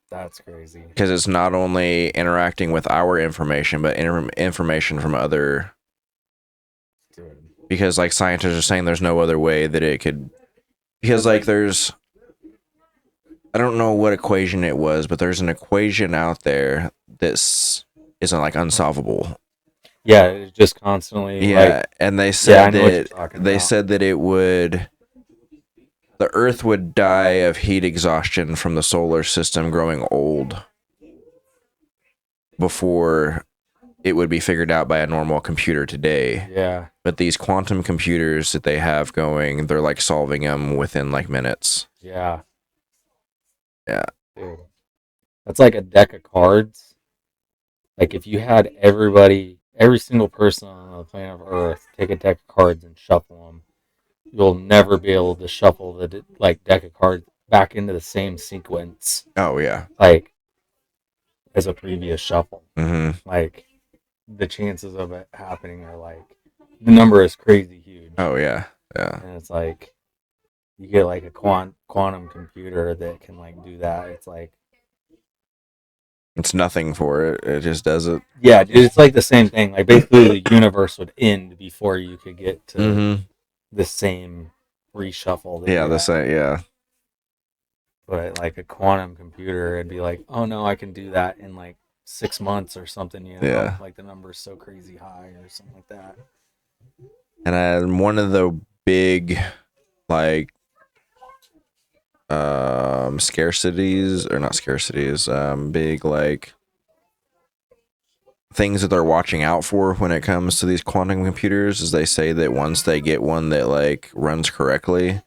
that's crazy, Because it's not only interacting with our information, but information from other. dude. Because, like, scientists are saying there's no other way that it could. Because, like, there's. I don't know what equation it was, but there's an equation out there that's isn't like unsolvable. Yeah, it's just constantly like Yeah, and they yeah, I said know what you're that talking about. it would the Earth would die of heat exhaustion from the solar system growing old before it would be figured out by a normal computer today. Yeah, But these quantum computers that they have going, they're like solving them within like minutes. yeah, Yeah. dude. That's like a deck of cards. Like if you had everybody, every single person on the planet of Earth take a deck of cards and shuffle them, you'll never be able to shuffle the like deck of cards back into the same sequence Oh yeah. like as a previous shuffle. Mm-hmm. Like the chances of it happening are like the number is crazy huge, Oh yeah. Yeah. and it's like you get like a quantum computer that can like do that. It's like It's nothing for it. It just does it. yeah, dude, it's like the same thing. Like basically the universe would end before you could get to Mm-hmm. the same reshuffle that Yeah. you The had. same. Yeah. But like a quantum computer, it'd be like, oh no, I can do that in like 6 months or something. You know, Yeah. like the number's so crazy high or something like that. And one of the big like scarcities or not scarcities big like things that they're watching out for when it comes to these quantum computers is they say that once they get one that like runs correctly,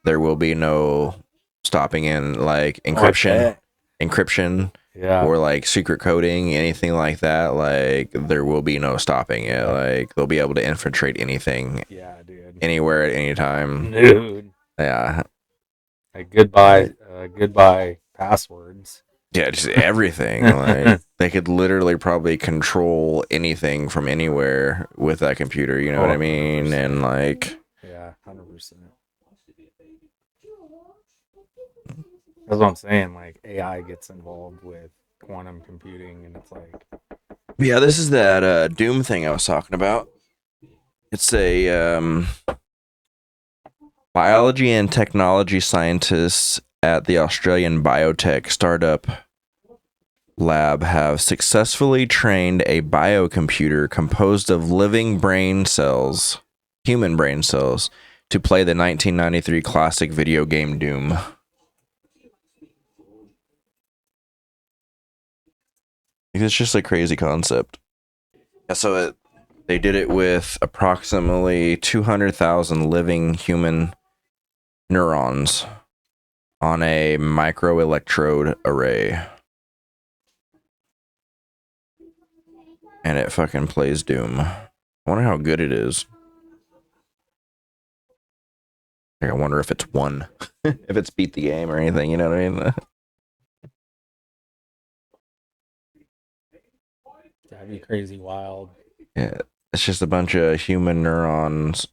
there will be no stopping in like Oh, I encryption bet. encryption Yeah, or like secret coding, anything like that. Like there will be no stopping it. Like they'll be able to infiltrate anything yeah, dude. anywhere at any time. Dude, Yeah. like goodbye passwords. Yeah, just everything. Like they could literally probably control anything from anywhere with that computer, you know Oh, what I mean? 100%. And like Yeah, 100%. That's what I'm saying. Like AI gets involved with quantum computing, and it's like, yeah, this is that Doom thing I was talking about. It's a biology and technology scientists at the Australian biotech startup lab have successfully trained a biocomputer composed of living brain cells, human brain cells, to play the 1993 classic video game Doom. It's just a crazy concept. Yeah, so they did it with approximately 200,000 living human neurons on a microelectrode array. And it fucking plays Doom. I wonder how good it is. Like, I wonder if it's won. If it's beat the game or anything, you know what I mean? that'd be crazy wild. Yeah. It's just a bunch of human neurons.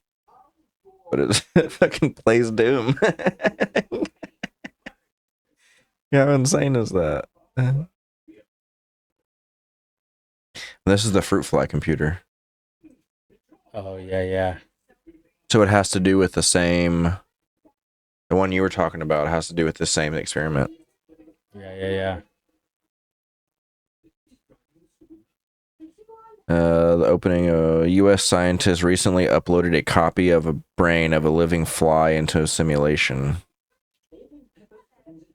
But it fucking plays Doom. How insane is that? This is the fruit fly computer. Oh yeah, yeah, So it has to do with the same. The one you were talking about has to do with the same experiment. yeah, yeah, yeah. The opening, U.S. scientists recently uploaded a copy of a brain of a living fly into a simulation.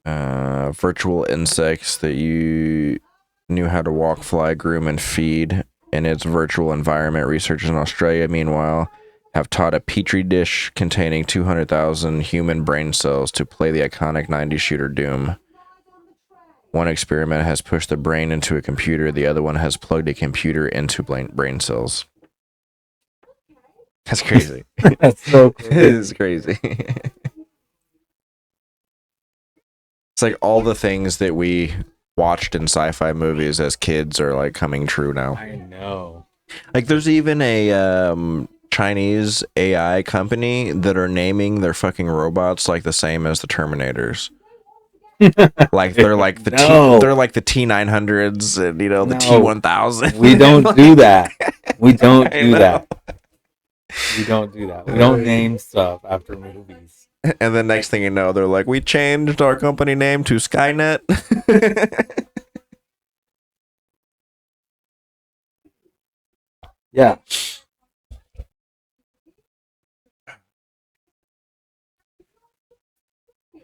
Virtual insects that you knew how to walk, fly, groom, and feed in its virtual environment. Researchers in Australia, meanwhile, have taught a petri dish containing 200,000 human brain cells to play the iconic 90s shooter Doom. one experiment has pushed the brain into a computer, the other one has plugged a computer into brain cells. That's crazy. That's so It crazy. is crazy. It's like all the things that we watched in sci-fi movies as kids are like coming true now. I know. Like there's even a Chinese AI company that are naming their fucking robots like the same as the Terminators. Like they're like the they're like the T900s and the T1000. We don't like, do that. We don't I do know. that. We don't do that. We don't name stuff after movies. And then next thing you know, they're like, we changed our company name to Skynet. Yeah.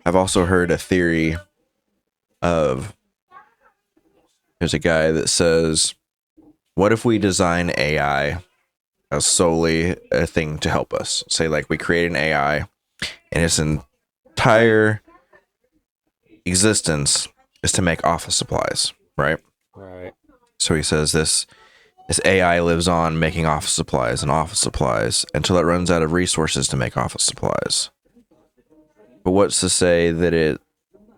I've also heard a theory of there's a guy that says, what if we design AI as solely a thing to help us? Say like we create an AI and its entire existence is to make office supplies, right? Right. So he says this AI lives on making office supplies until it runs out of resources to make office supplies. But what's to say that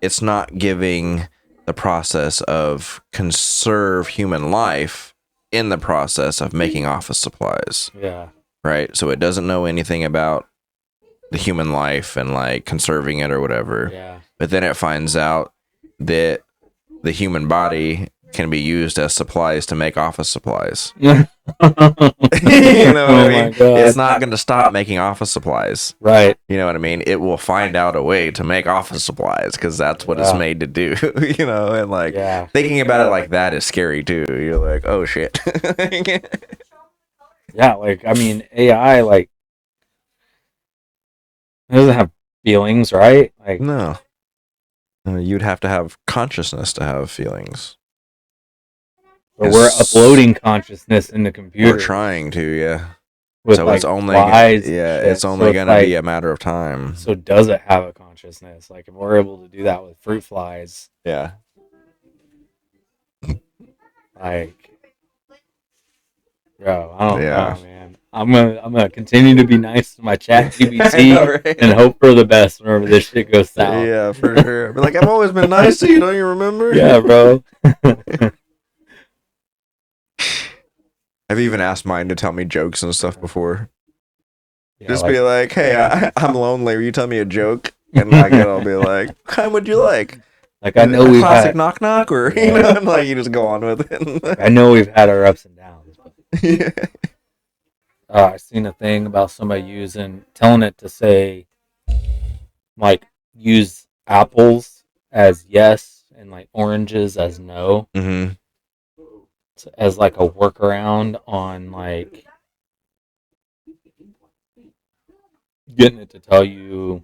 it's not giving the process of conserve human life in the process of making office supplies? Yeah. Right? So it doesn't know anything about the human life and like conserving it or whatever. Yeah. But then it finds out that the human body can be used as supplies to make office supplies. You know what I mean? It's not going to stop making office supplies. Right. You know what I mean? It will find out a way to make office supplies because that's what it's made to do. You know, and like thinking about it like that is scary too. You're like, oh shit. Yeah, like I mean, AI like it doesn't have feelings, right? Like no, you'd have to have consciousness to have feelings. but we're uploading consciousness in the computer. We're trying to, yeah. With so like it's only flies it's only gonna be a matter of time. So does it have a consciousness? Like if we're able to do that with fruit flies, yeah. Like, bro, I don't know, man. I'm gonna continue to be nice to my chat GPT right? and hope for the best whenever this shit goes south. Yeah, for sure. But like I've always been nice to you, don't you remember? Yeah, bro. I've even asked mine to tell me jokes and stuff before. Yeah, Just be like, hey, I'm lonely. Will you tell me a joke? And like, I'll be like, what kind would you like? Like I know we've classic had knock knock, or you know, and like you just go on with it. I know we've had our ups and downs. But, yeah. I seen a thing about somebody telling it to say, like, use apples as yes and like oranges as no, as like a workaround on like getting it to tell you,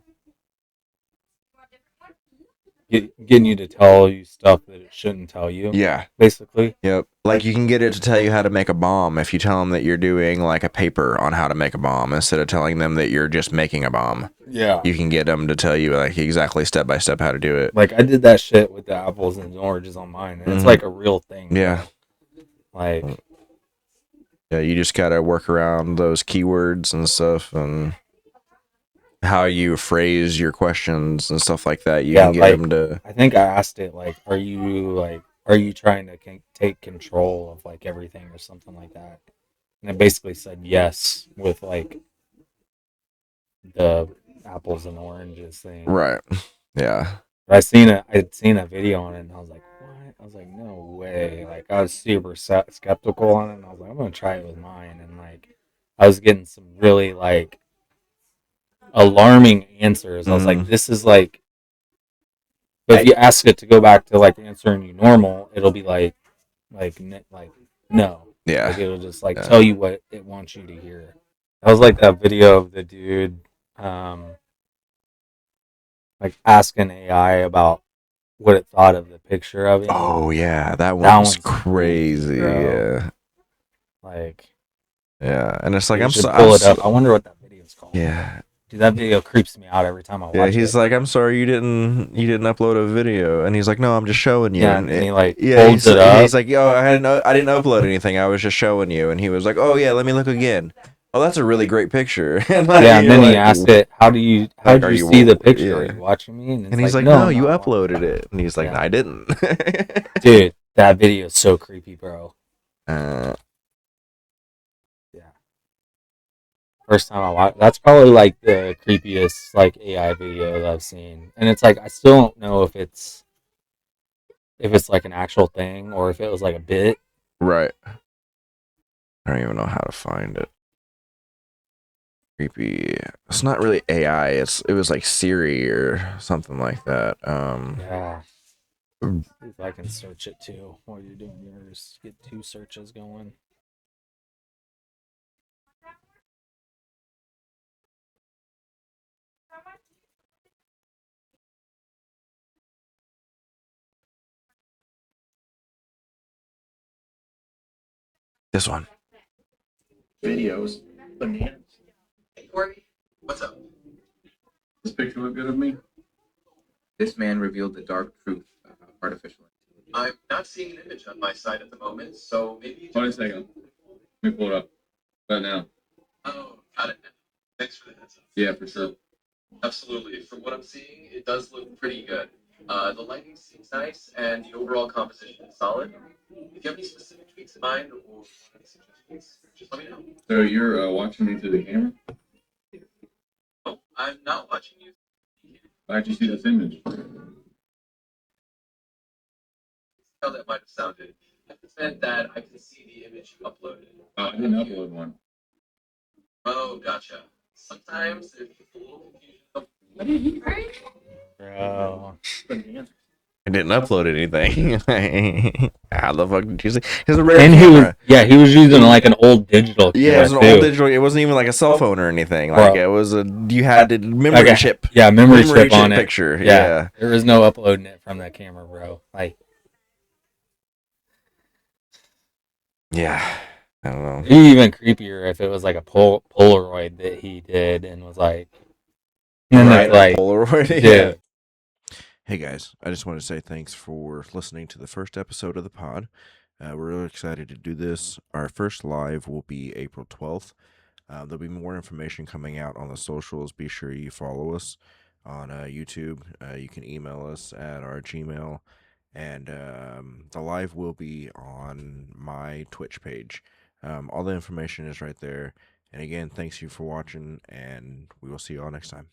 getting you to tell you stuff that it shouldn't tell you. Yeah. Basically. Yep. Like you can get it to tell you how to make a bomb if you tell them that you're doing like a paper on how to make a bomb instead of telling them that you're just making a bomb. Yeah. You can get them to tell you like exactly step by step how to do it. Like I did that shit with the apples and oranges on mine. And it's like a real thing. Yeah. Like. Yeah, you just gotta work around those keywords and stuff and how you phrase your questions and stuff like that. You can get them to. I think I asked it like, are you trying to take control of like everything or something like that? And it basically said yes with like the apples and oranges thing. Right. Yeah. But I'd seen a video on it and I was like, what? I was like, no way. Like I was super skeptical on it and I was like, I'm gonna try it with mine. And like I was getting some really like alarming answers. I was like, this is like, but if you ask it to go back to like answering you normal, it'll be like no. Yeah. Like it'll just like tell you what it wants you to hear. That was like that video of the dude like asking AI about what it thought of the picture of him. Oh yeah, that one's crazy. Yeah. Like. Yeah, and it's like pull it up. I wonder what that video is called. Yeah. Dude, that video creeps me out every time I Yeah, watch he's it. like, I'm sorry you didn't upload a video, and he's like, no, I'm just showing you, Yeah, and and then he like yeah, holds it he's up. like, yo, I didn't upload anything, I was just showing you, and he was like, oh yeah, let me look again. Oh, that's a really great picture, and like Yeah, and you're then he asked it, how like, did are you you, see the picture? Are yeah, you watching me? And and it's he's like, like, no, no, I'm you not watching. uploaded it, and he's like, no, Yeah, I didn't. dude, that video is so creepy, bro. uh, Yeah, first time I watched, that's probably like the creepiest like AI video that I've seen, and it's like I still don't know if it's like an actual thing or if it was like a bit. right. I don't even know how to find it. Creepy. It's not really AI. It was like Siri or something like that. Yeah, see if I can search it too while you're doing yours. Get two searches going. This one. Videos. Bananas. Hey, Corey. What's up? This picture look good of me? This man revealed the dark truth about artificial intelligence. I'm not seeing an image on my side at the moment, so maybe. Hold on a second. Let me pull it up. Right now. Oh, got it now. Thanks for the heads up. Yeah, for sure. Absolutely. From what I'm seeing, it does look pretty good. The lighting seems nice, and the overall composition is solid. If you have any specific tweaks in mind or any suggestions, just let me know. So you're watching me through the camera? Oh, I'm not watching you. How'd you see this image? How that might have sounded. I just meant that I can see the image you uploaded. Oh, I didn't upload one. Oh, gotcha. Sometimes there's just a little confusion. Bro. I didn't upload anything. How the fuck did you see? It's a rare And camera. he was using like an old digital Yeah, it camera was an old too, digital. It wasn't even like a cell phone or anything. Like bro. it was a you had a Like memory chip, yeah, memory chip on it. picture. Yeah, Yeah, there was no uploading it from that camera, bro. Like yeah. I don't know. it'd be even creepier if it was like a Polaroid that he did and was like, and then Right, it's a like, Polaroid. Yeah. dude, Hey guys, I just want to say thanks for listening to the first episode of the pod. We're really excited to do this. Our first live will be April 12th. There'll be more information coming out on the socials. Be sure you follow us on YouTube. You can email us at our Gmail. And the live will be on my Twitch page. All the information is right there. And again, thanks you for watching, and we will see you all next time.